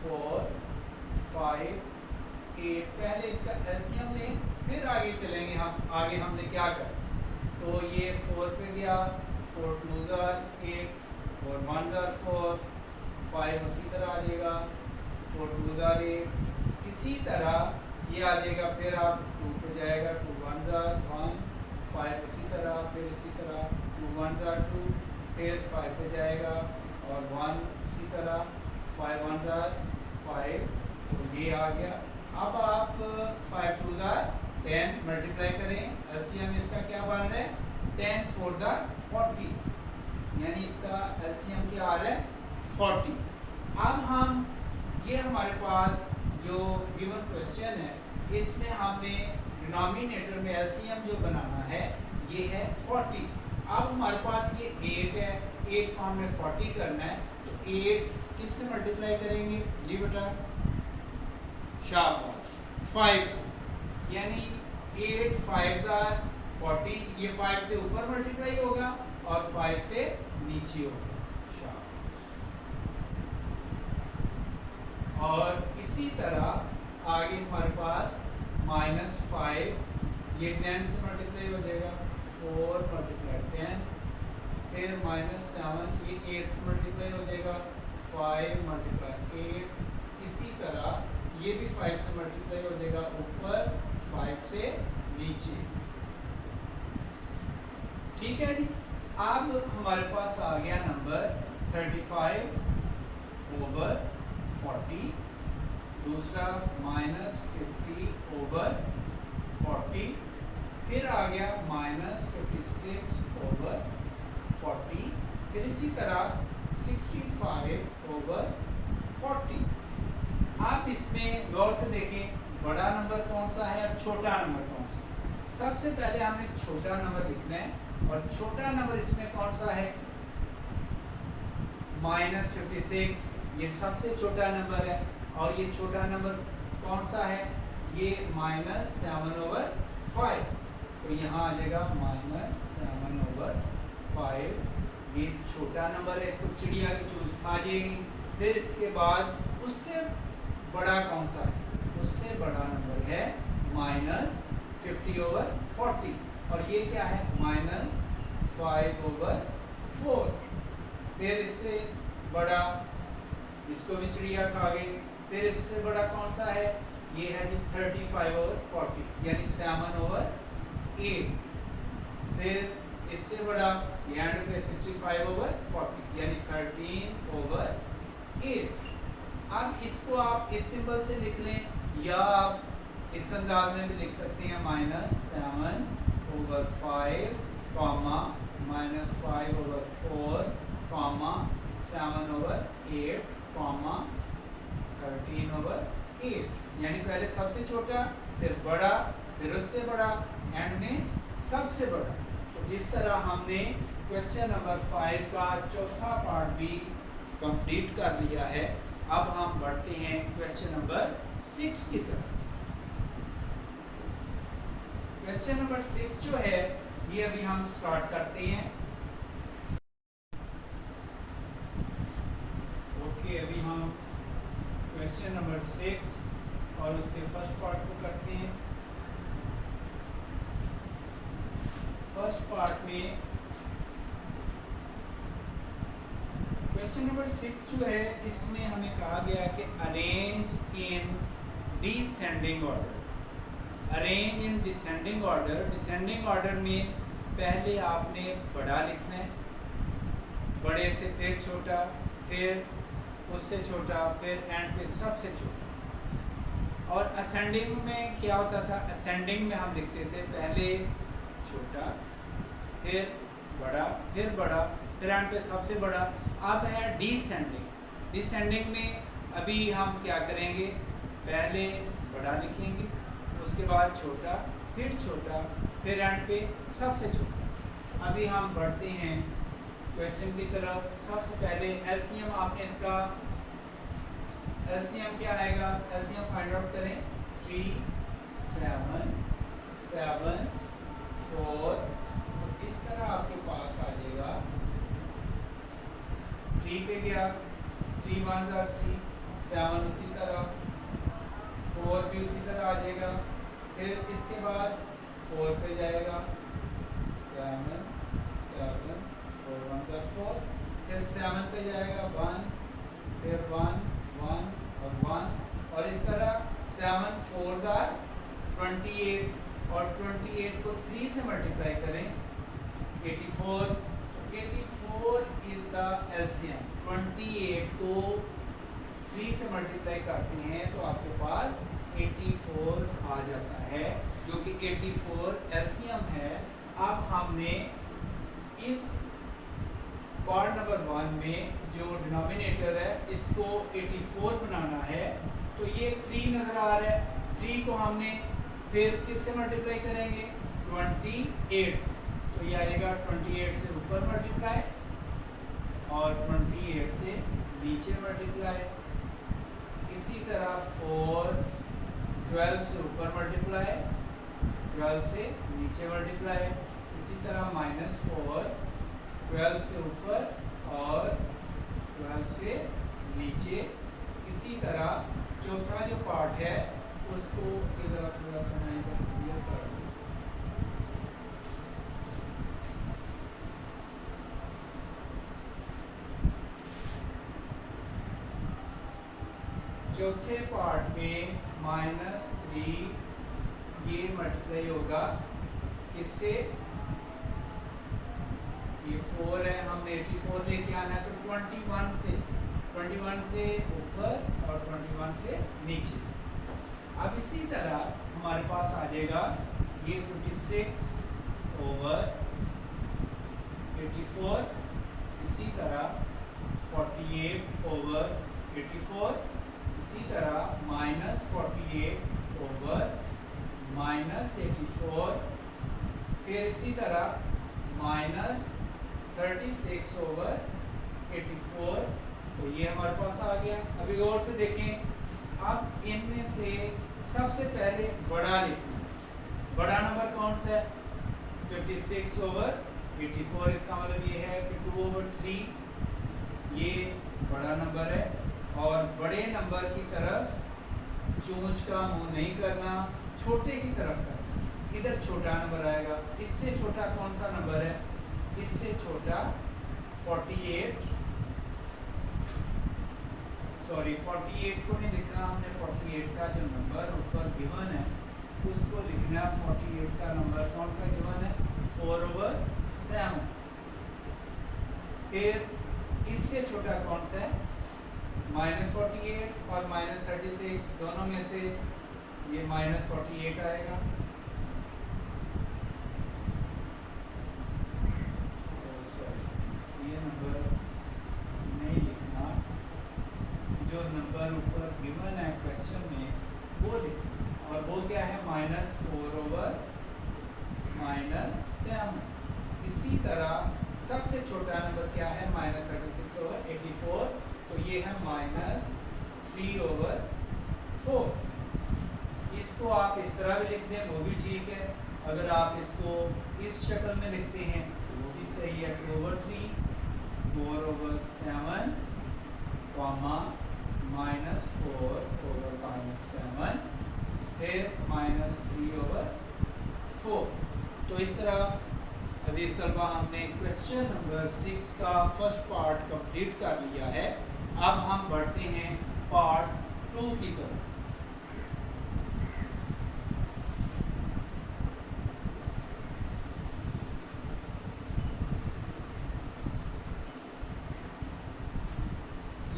4 5 8। पहले इसका एलसीएम लें फिर आगे चलेंगे हम। आगे हमने क्या कर, तो ये 4 पे गया, 4 2s are 8 4 1s are 4 5 उसी तरह आ जाएगा, 4 2s are 8 इसी तरह ये आ जाएगा। फिर आप 2 पे जाएगा, 2 1s are 1 5 उसी तरह, फिर इसी तरह 2 1s are 2 फिर 5 पे जाएगा और 1 इसी तरह 5 1s are 5। तो ये आ गया। अब आप 5 2s are 10 मल्टीप्लाई करें, एलसीएम इसका क्या बन रहा है 10 4s are 40, यानी इसका एलसीएम क्या आ रहा है 40। अब हम ये हमारे पास जो गिवन क्वेश्चन है इसमें हमने डिनोमिनेटर में एलसीएम जो बनाना है ये है 40। अब हमारे पास ये 8 है, 8 को हमने 40 करना है, तो 8 किससे मल्टीप्लाई करेंगे जी बेटा, शाबाश 5 से, यानी 8 5s are 40। ये 5 से ऊपर मल्टीप्लाई होगा और 5 से नीचे होगा, और इसी तरह आगे हमारे पास -5 ये 10 से मल्टीप्लाई हो जाएगा, 4 × 10 फिर -7 ये 8 से मल्टीप्लाई हो जाएगा, 5 × 8 इसी तरह ये भी 5 से मल्टीप्लाई हो जाएगा ऊपर 5 से नीचे। ठीक है जी। अब हमारे पास आ गया नंबर 35/40, दूसरा -50/40, फिर आ गया -56/40, फिर इसी तरह 65/40। आप इसमें गौर से देखें बड़ा नंबर कौन सा है और छोटा नंबर कौन सा है। सबसे पहले हमने छोटा नंबर लिखना है, और छोटा नंबर इसमें कौन सा है -56, ये सबसे छोटा नंबर है, और ये छोटा नंबर कौन सा है ये -7/5, तो यहाँ आ जाएगा -7/5। ये छोटा नंबर है, इसको चिड़िया की चोंच खा जाएगी। फिर इसके बाद उससे बड़ा कौन सा है, उससे बड़ा नंबर है -50/40, और ये क्या है -5/4। फिर इससे बड़ा, इसको भी चिड़िया खा गई, फिर इससे बड़ा कौन सा है, ये है जी 35/40 यानी 7/8। फिर इससे बड़ा ये एंड पे 65/40 यानी 13/8। अब इसको आप इस सिंबल से लिख लें या आप इस अंदाज में भी लिख सकते हैं -7/5 कॉमा -5/4 कॉमा 7/8 कॉमा 13/8 यानी पहले सबसे छोटा फिर बड़ा फिर उससे बड़ा एंड में सबसे बड़ा। तो इस तरह हमने क्वेश्चन नंबर 5 का चौथा पार्ट भी कंप्लीट कर लिया है। अब हम बढ़ते हैं क्वेश्चन नंबर 6 की तरफ। क्वेश्चन नंबर 6 जो है ये अभी हम स्टार्ट करते हैं। ओके, अभी हम क्वेश्चन नंबर 6 और उसके फर्स्ट पार्ट को करते हैं। फर्स्ट पार्ट में क्वेश्चन नंबर 6 जो है इसमें हमें कहा गया कि arrange in descending order. Arrange in descending order. Descending order में पहले आपने बड़ा लिखना है, बड़े से फिर छोटा, फिर उससे छोटा, फिर एंड पे सबसे छोटा। और असेंडिंग में क्या होता था, असेंडिंग में हम लिखते थे पहले छोटा, फिर बड़ा, फिर एंड पे सबसे बड़ा। अब है डिसेंडिंग। डिसेंडिंग में अभी हम क्या करेंगे, पहले बड़ा लिखेंगे, उसके बाद छोटा, फिर एंड पे सबसे छोटा। अभी हम बढ़ते हैं क्वेश्चन की तरफ। सबसे पहले एलसीएम, आपने इसका एलसीएम क्या आएगा, एलसीएम फाइंड आउट करें। 3 7 7 4 इस तरह आपके पास आ जाएगा। 3 पे गया, 3 1 are 3, 7 उसी तरह, 4 भी उसी तरह आ जाएगा। फिर इसके बाद 4 पे जाएगा, 7 7 4 1 are 4, फिर 7 पे जाएगा 1, फिर 1 1 और 1, और इस तरह 7 4 are 28, और 28 को 3 से मल्टीप्लाई करें 84। 84 इज द एलसीएम। 28 को 3 से मल्टीप्लाई करते हैं तो आपके पास 84 आ जाता है, जो कि 84 एलसीएम है। अब हमने इस पार्ट नंबर 1 में जो डिनोमिनेटर है इसको 84 बनाना है। तो ये 3 नज़र आ रहा है, 3 को हमने फिर किससे मल्टीप्लाई करेंगे, 28 से। तो ये आएगा 28 से ऊपर मल्टीप्लाई और 28 से नीचे मल्टीप्लाई। इसी तरह 4 12 से ऊपर मल्टीप्लाई, 12 से नीचे मल्टीप्लाई। इसी तरह -4 12 से ऊपर और 12 से नीचे। इसी तरह चौथा जो पार्ट है उसको इधर थोड़ा सा मैं क्लियर कर दूँ। चौथे पार्ट में -3 ये मल्टीप्लाई होगा किससे, ये 4 है, हमने 84 लेके आना है तो 21 से ऊपर और 21 से नीचे। अब इसी तरह हमारे पास आ जाएगा ये 56/84, इसी तरह 48/84, इसी तरह -48/84, फिर इसी तरह -36/84। तो ये हमारे पास आ गया। अभी गौर से देखें, अब इनमें से सबसे पहले बड़ा लिखना है। बड़ा नंबर कौन सा है, 56/84। इसका मतलब ये है कि 2/3 ये बड़ा नंबर है। और बड़े नंबर की तरफ चोंच का मुंह नहीं करना, छोटे की तरफ करना। इधर छोटा नंबर आएगा। इससे छोटा कौन सा नंबर है, इससे छोटा 48 सॉरी 48 को नहीं लिखना हमने, 48 का जो नंबर ऊपर गिवन है उसको लिखना। 48 का नंबर कौन सा गिवन है? 4/7। फिर इससे छोटा कौन सा है? -48 और -36 दोनों में से ये -48 आएगा। सॉरी ये नंबर नहीं लिखना, जो नंबर ऊपर गिवन है क्वेश्चन में वो लिखना। और वो क्या है? -4/7। इसी तरह सबसे छोटा नंबर क्या है? -36/84। तो ये है -3/4। इसको आप इस तरह भी लिख दें, वो भी ठीक है। अगर आप इसको इस शक्ल में लिखते हैं तो वो भी सही है। 2/3, 4/7, -4/7, फिर -3/4। तो इस तरह अजीज तलबा हमने क्वेश्चन नंबर 6 का फर्स्ट पार्ट कंप्लीट कर लिया है। अब हम बढ़ते हैं पार्ट 2 की तरफ।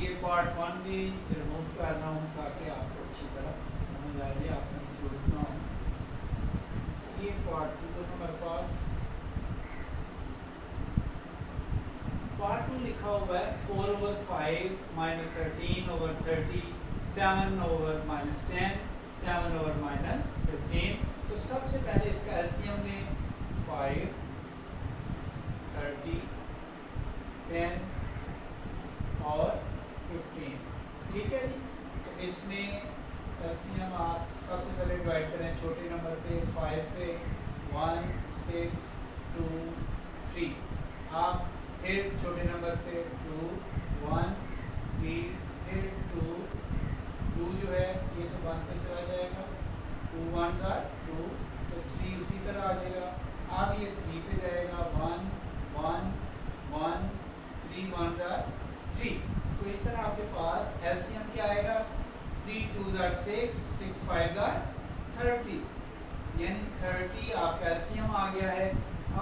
ये पार्ट 1 भी रिमूव कर रहा हूँ ताकि आपको अच्छी तरह समझ आ जाए, आप कंफ्यूज ना हो। ये पार्ट 2 तो हमारे पास पार्ट 2 लिखा हुआ है 4/5 -13/30, 7/-10, 7/-15। तो सबसे पहले इसका एलसीएम लें। 5, 30, 10 और 15। ठीक है जी। तो इसमें एलसीएम आप सबसे पहले डिवाइड करें छोटे नंबर पे 5 पे 1, 6, 2, 3। आप फिर छोटे नंबर पे 2, 1, 3, फिर 2 जो है ये तो 1 पे चला जाएगा, 2 1 2, तो 3 उसी तरह आ जाएगा। अब ये 3 पे जाएगा, 1 1 1, 3 1 3। तो इस तरह आपके पास एलसीएम क्या आएगा? 3 2 6, 6 5 30, यानी 30 आपका एलसीएम आ गया है।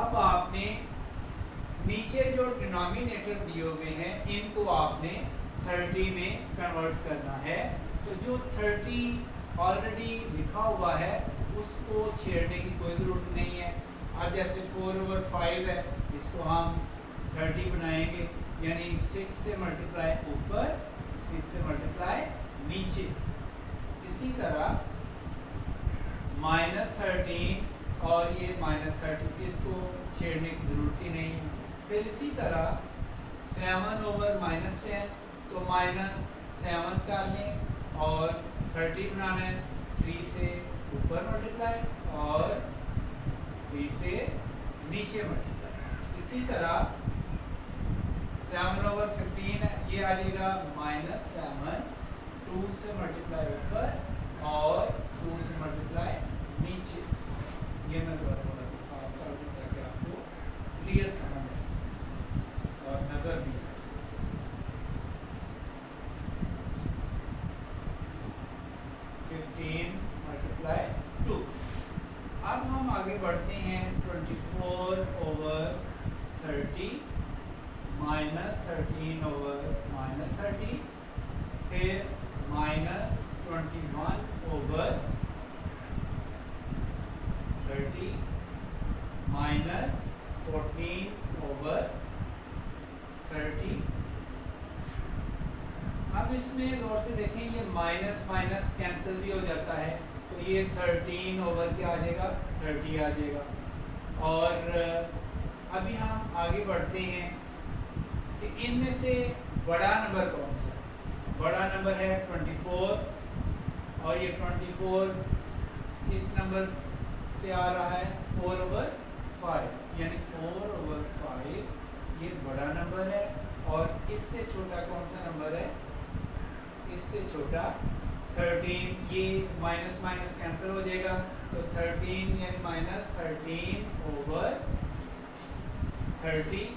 अब आपने नीचे जो डिनोमिनेटर दिए हुए हैं इनको आपने 30 में कन्वर्ट करना है। तो जो 30 ऑलरेडी लिखा हुआ है उसको छेड़ने की कोई ज़रूरत नहीं है। अब जैसे 4/5 है, इसको हम 30 बनाएंगे, यानी 6 से मल्टीप्लाई ऊपर, 6 से मल्टीप्लाई नीचे। इसी तरह -13 और ये -30, इसको छेड़ने की ज़रूरत ही नहीं है। फिर इसी तरह 7/-10, तो -7 कर लें और 30 बनाना है, 3 से ऊपर मल्टीप्लाई और 3 से नीचे मल्टीप्लाई। इसी तरह 7/15 ये आ जाएगा -7, 2 से मल्टीप्लाई ऊपर और 2 से मल्टीप्लाई नीचे। ये मैं थोड़ा सा साफ कर दूँ ताकि आपको क्लियर समझ आए और नजर भी आए। 15 मल्टीप्लाई 2। अब हम आगे बढ़ते हैं 24/30, -13/-30, फिर -21/30, -14/30। अब इसमें गौर से देखें, ये माइनस माइनस कैंसिल भी हो जाता है, तो ये 13 ओवर क्या आ जाएगा? 30 आ जाएगा। और अभी हम आगे बढ़ते हैं कि इनमें से बड़ा नंबर कौन सा है? बड़ा नंबर है 24, और ये 24 किस नंबर से आ रहा है? 4/5, यानी 4/5 ये बड़ा नंबर है। और इससे छोटा कौन सा नंबर है? इससे छोटा 13। ये माइनस माइनस कैंसिल हो जाएगा, तो 13 यानी -13/30,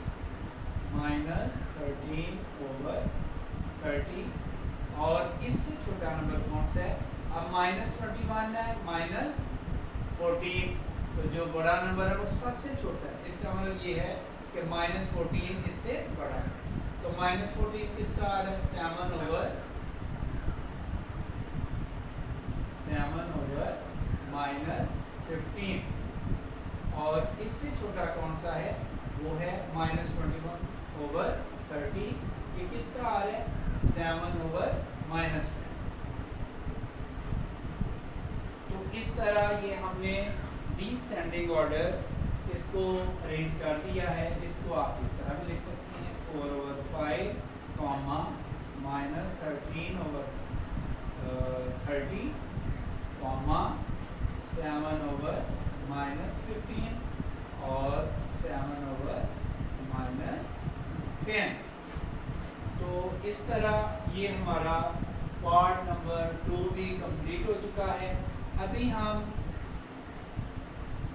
-13/30, और इससे छोटा नंबर कौन सा है? अब -21 है, -14, तो जो बड़ा नंबर है वो सबसे छोटा है। इसका मतलब ये है कि -14 इससे बड़ा है। तो -14 किसका आ रहा है? 7/-15 और इससे छोटा कौन सा है? वो है -21/30। ये किसका आ रहा है? 7/-10। तो इस तरह ये हमने डिसेंडिंग ऑर्डर इसको अरेंज कर दिया है। इसको आप इस तरह भी लिख सकते हैं 4/5, -13/30, 7/-15 और 7/-10। तो इस तरह ये हमारा पार्ट नंबर 2 भी कंप्लीट हो चुका है। अभी हम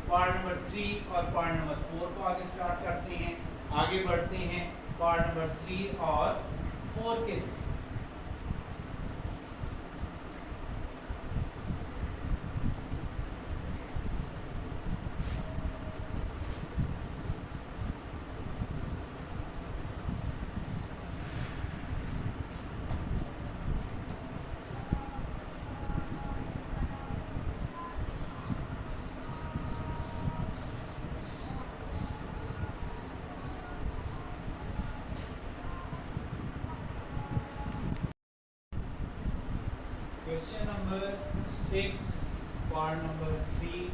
पार्ट नंबर 3 और पार्ट नंबर 4 को आगे स्टार्ट करते हैं, आगे बढ़ते हैं पार्ट नंबर 3 और 4 के लिए। Question number 6 part number 3।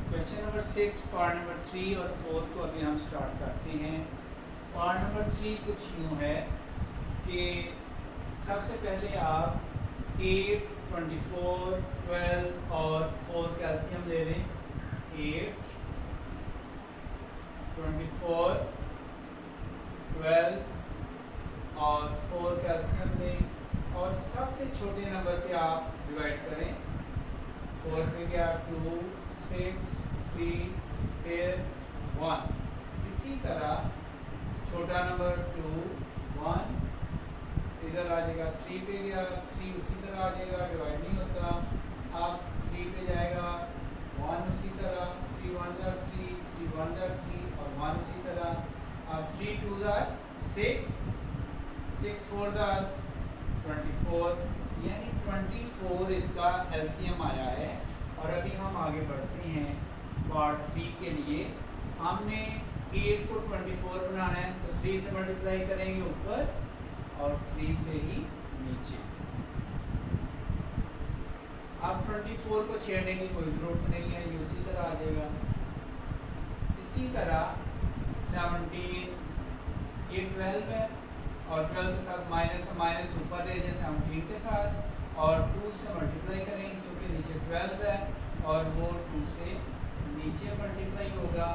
Question number 6 part number 3 और 4 को अभी हम स्टार्ट करते हैं। पार्ट नंबर 3 कुछ यूँ है कि सबसे पहले आप 8, 24, 12 और 4 कैल्शियम ले लें। 8, 24, 12 और 4 कैल्शियम लें और सबसे छोटे नंबर पे आप डिवाइड करें। 4 पे क्या? 2, 6, 3, फिर 1। इसी तरह छोटा नंबर 2, 1 इधर आ जाएगा। 3 पे गया, 3 उसी तरह आ जाएगा, डिवाइड नहीं होता। अब 3 पे जाएगा, 1 उसी तरह, 3 1 जा 3, 3 1 जा 3 और 1 उसी तरह। अब 3 2 जा 6, 6 4 जा 24, यानी 24 इसका एलसीएम आया है। और अभी हम आगे बढ़ते हैं पार्ट 3 के लिए। हमने 8 को 24 बनाना है, तो 3 से मल्टीप्लाई करेंगे ऊपर और 3 से ही नीचे। अब 24 को छेड़ने की कोई ज़रूरत नहीं है, ये उसी तरह आ जाएगा। इसी तरह 17, ये 12 है और 12 के साथ माइनस माइनस ऊपर ले जाए 17 के साथ और 2 से मल्टीप्लाई करेंगे क्योंकि नीचे 12 है और वो 2 से नीचे मल्टीप्लाई होगा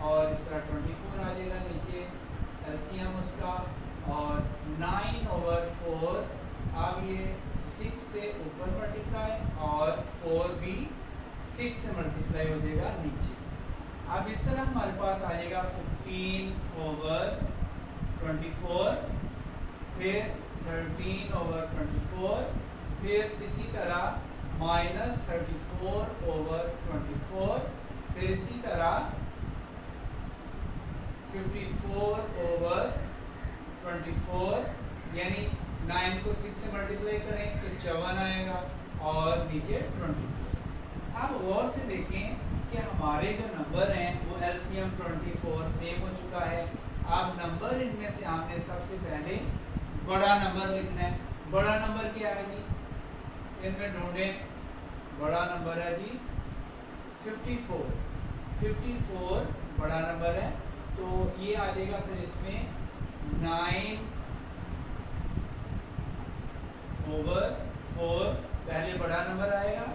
और इस तरह 24 आ जाएगा नीचे एलसीएम उसका। और 9/4 अब ये 6 से ऊपर मल्टीप्लाई और 4 भी 6 से मल्टीप्लाई हो जाएगा नीचे। अब इस तरह हमारे पास आ जाएगा 15/24, फिर 13/24, फिर इसी तरह -34/24, फिर इसी तरह 54/24, यानी 9 को 6 से मल्टीप्लाई करें तो 54 आएगा और नीचे 24। अब गौर से देखें कि हमारे जो नंबर हैं वो एलसीएम 24 सेम हो चुका है। अब नंबर इनमें से हमने सबसे पहले बड़ा नंबर लिखना है। बड़ा नंबर क्या है जी? इनमें ढूंढें। बड़ा नंबर है जी 54। 54 बड़ा नंबर है, तो ये आ जाएगा फिर इसमें 9/4 पहले बड़ा नंबर आएगा,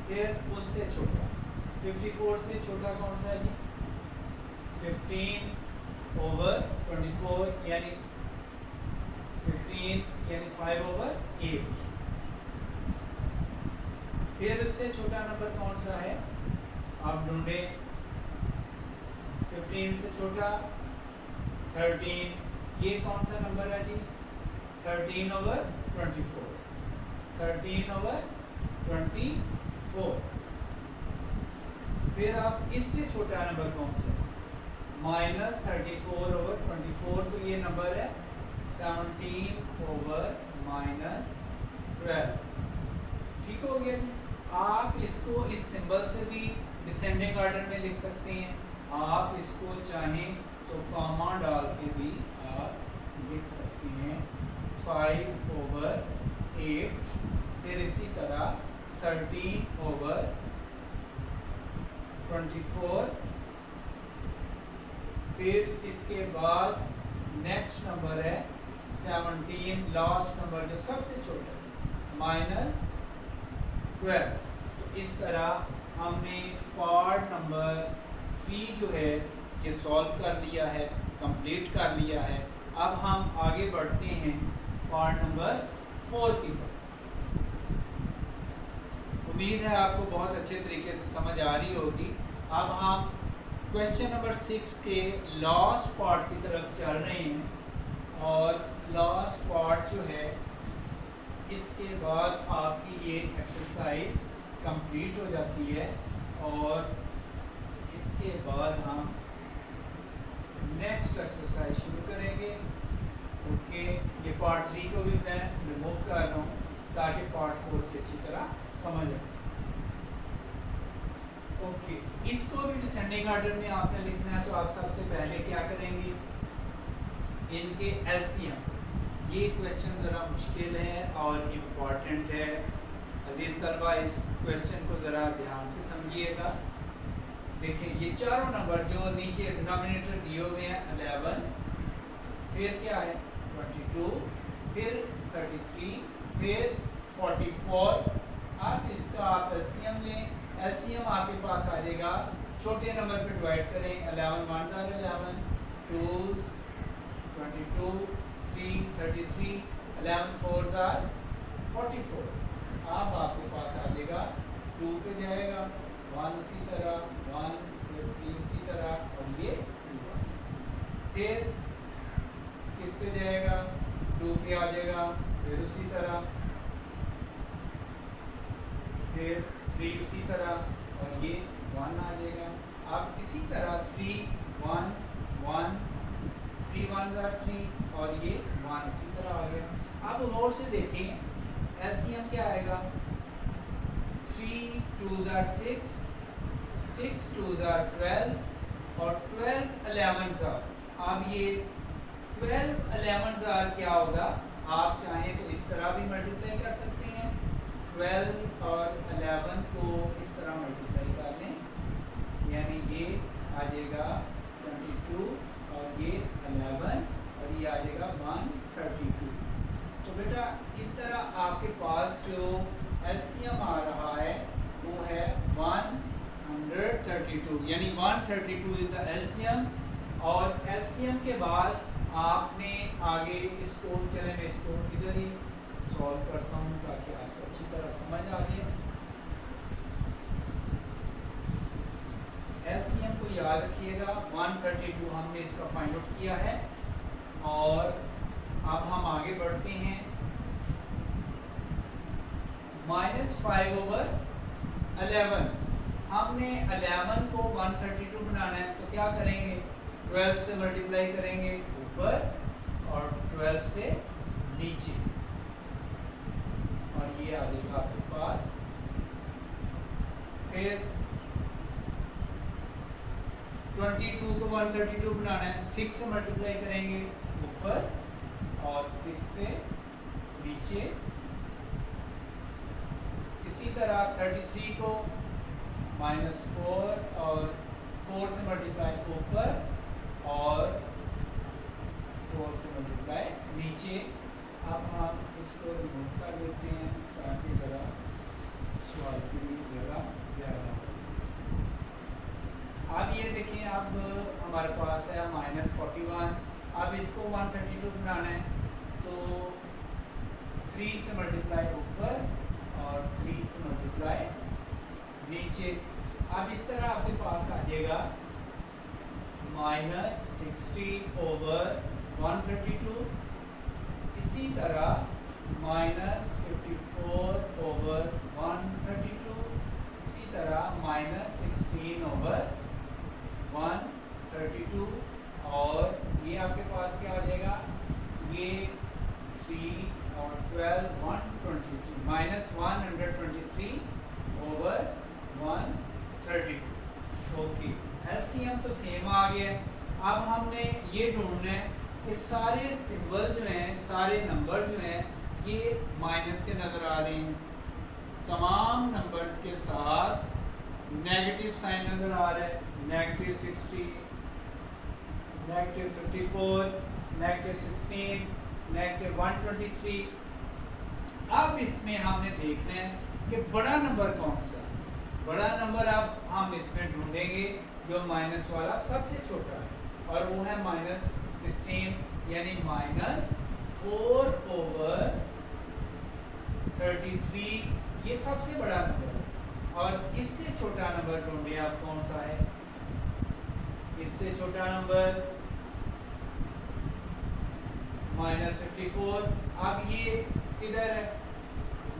फिर उससे छोटा। 54 से छोटा कौन सा है जी? 15/24 यानी 5/8। फिर उससे छोटा नंबर कौन सा है? आप ढूंढें। 15 से छोटा 13 ये कौन सा नंबर है जी? 13/24। 13/24। फिर आप इससे छोटा नंबर कौन सा? -34/24। तो ये नंबर है 17/-12। ठीक हो गया जी। आप इसको इस सिंबल से भी डिसेंडिंग ऑर्डर में लिख सकते हैं, आप इसको चाहें तो कॉमा डाल के भी आप लिख सकते हैं 5/8। फिर इसी तरह 13/24। फिर इसके बाद नेक्स्ट नंबर है 17, लास्ट नंबर जो सबसे छोटा -12। तो इस तरह हमने पार्ट नंबर 3 जो है ये सॉल्व कर लिया है, कंप्लीट कर लिया है। अब हम आगे बढ़ते हैं पार्ट नंबर 4 की तरफ। उम्मीद है आपको बहुत अच्छे तरीके से समझ आ रही होगी। अब हम क्वेश्चन नंबर 6 के लास्ट पार्ट की तरफ चल रहे हैं, और लास्ट पार्ट जो है इसके बाद आपकी ये एक्सरसाइज कंप्लीट हो जाती है, और इसके बाद हम नेक्स्ट एक्सरसाइज शुरू करेंगे। ओके, ये पार्ट 3 को भी मैं रिमूव कर रहा हूँ ताकि पार्ट 4 की अच्छी तरह समझ आए। ओके, इसको भी डिसेंडिंग ऑर्डर में आपने लिखना है। तो आप सबसे पहले क्या करेंगे, इनके एलसीएम। ये क्वेश्चन ज़रा मुश्किल है और इम्पॉर्टेंट है। अजीज़ तलबा, इस क्वेश्चन को ज़रा ध्यान से समझिएगा। देखिए, ये चारों नंबर जो नीचे डिनोमिनेटर दिए हुए हैं 11, फिर क्या है 22, फिर 33, फिर 44। आप इसका आप एलसीएम लें। एलसीएम आपके पास आ जाएगा, छोटे नंबर पे डिवाइड करें। 11 1 are 11, 2 22, 3 33, 11 4 are 44। अब आपके पास आ जाएगा 2 पे जाएगा 1, उसी तरह 1, फिर 3 उसी तरह, और ये 2। फिर किस पे जाएगा, 2 पे आ जाएगा, फिर उसी तरह, फिर 3 उसी तरह, और ये 1 आ जाएगा। अब इसी तरह 3 1 1, 3 1 are 3, और ये 1 उसी तरह आ गया। अब और से देखें, एलसीएम क्या आएगा, 3 2s are 6, 6 2s are 12, और 12 11s are। अब ये 12 11s are क्या होगा, आप चाहें तो इस तरह भी मल्टीप्लाई कर सकते हैं। 12 और 11 को इस तरह मल्टीप्लाई कर लें, यानी ये आ जाएगा 22, और ये 11, और ये आ जाएगा 132। तो बेटा इस तरह आपके पास जो एलसीएम आ रहा है वो है 132, यानी 132 इज द एलसीएम। और एलसीएम के बाद आपने आगे इसको, चले मैं इसको इधर ही सॉल्व करता हूँ ताकि आपको अच्छी तरह समझ आ जाए। एलसीएम को याद रखिएगा, 132 हमने इसका फाइंड आउट किया है। और अब हम आगे बढ़ते हैं, -5/11। हमने 11 को 132 बनाना है, तो क्या करेंगे, 12 से मल्टीप्लाई करेंगे ऊपर और 12 से नीचे, और ये आ जाएगा आपके पास। फिर 22 को 132 बनाना है, 6 से मल्टीप्लाई करेंगे ऊपर और 6 से नीचे। इसी तरह 33 को -4 और 4 से मल्टीप्लाई ऊपर और 4 से मल्टीप्लाई नीचे। अब हम इसको रिमूव कर देते हैं ताकि ज़रा सवाल की जगह ज़्यादा हो। अब ये देखिए, अब हमारे पास है -41। अब इसको 132 बनाना है, तो 3 से मल्टीप्लाई ऊपर और 3 से मल्टीप्लाई नीचे। अब इस तरह आपके पास आ जाएगा -60/11। 132, इसी तरह -54/132, इसी तरह -16/132, और ये आपके पास क्या हो जाएगा, ये 3 और 12 123 -123/132। ओके, एलसीएम तो सेम आ गया। अब हमने ये ढूंढना है कि सारे सिंबल जो हैं, सारे नंबर जो हैं, ये माइनस के नज़र आ रहे हैं। तमाम नंबर्स के साथ नेगेटिव साइन नज़र आ रहा है, -60, -54, -16, -123। अब इसमें हमने देखना है कि बड़ा नंबर कौन सा है। बड़ा नंबर अब हम इसमें ढूंढेंगे जो माइनस वाला सबसे छोटा है, और वो है -16, यानी -4/33। ये सबसे बड़ा नंबर है। और इससे छोटा नंबर ढूंढिए आप कौन सा है। इससे छोटा नंबर -54। अब ये किधर है,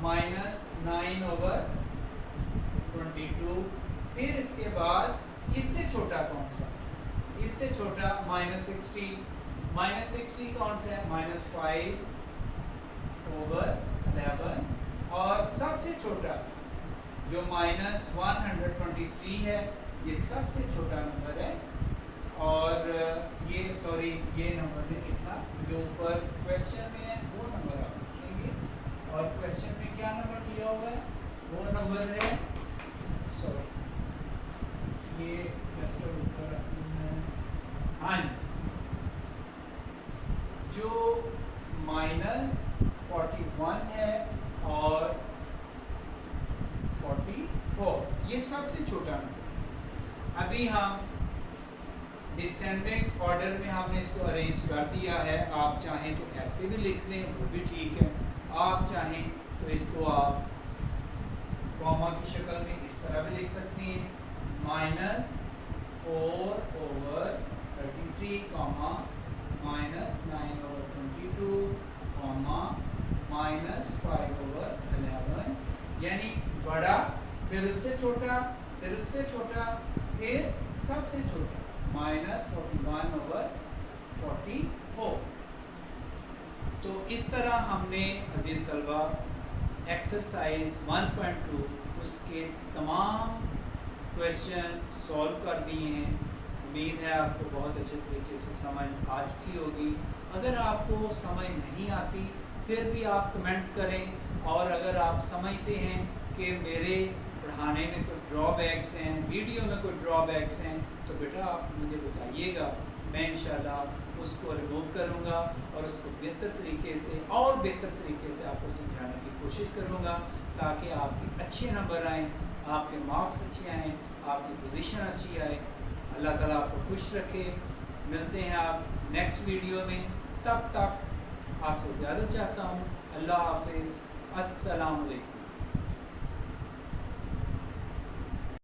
-9/22। फिर इसके बाद इससे छोटा कौन सा, इससे छोटा -60 कौन सा है, -5/11। और सबसे छोटा जो -123 है, ये सबसे छोटा नंबर है। और ये सॉरी, ये नंबर नहीं लिखना, जो ऊपर क्वेश्चन में है वो नंबर आप लिखेंगे। और क्वेश्चन में क्या नंबर दिया हुआ है, वो नंबर है, सॉरी ये ऊपर रखना है, हाँ, जो -41 है और 44, ये सबसे छोटा नंबर। अभी हम डिसेंडिंग ऑर्डर में हमने इसको अरेंज कर दिया है। आप चाहें तो ऐसे भी लिख लें, वो भी ठीक है। आप चाहें तो इसको आप कॉमा की शक्ल में इस तरह भी लिख सकते हैं, -4/33, -9/22, -5/11, यानी बड़ा, फिर उससे छोटा, फिर उससे छोटा, फिर सबसे छोटा, -41/44। तो इस तरह हमने अजीज़ तलबा एक्सरसाइज 1.2 उसके तमाम क्वेश्चन सॉल्व कर दिए हैं। उम्मीद है आपको बहुत अच्छे तरीके से समझ आ चुकी होगी। अगर आपको समझ नहीं आती फिर भी आप कमेंट करें, और अगर आप समझते हैं कि मेरे पढ़ाने में कोई ड्रॉबैक्स हैं, वीडियो में कोई ड्रॉबैक्स हैं, तो बेटा आप मुझे बताइएगा, मैं इंशाल्लाह उसको रिमूव करूँगा और उसको बेहतर तरीके से और बेहतर तरीके से आपको समझाने की कोशिश करूँगा, ताकि आपके अच्छे नंबर आएँ, आपके मार्क्स अच्छे आएँ, आपकी पोजीशन अच्छी आए। अल्लाह ताला आपको खुश रखे। मिलते हैं आप नेक्स्ट वीडियो में, तब तक आपसे इजाज़त चाहता हूँ। अल्लाह हाफिज़, अस्सलाम वालेकुम।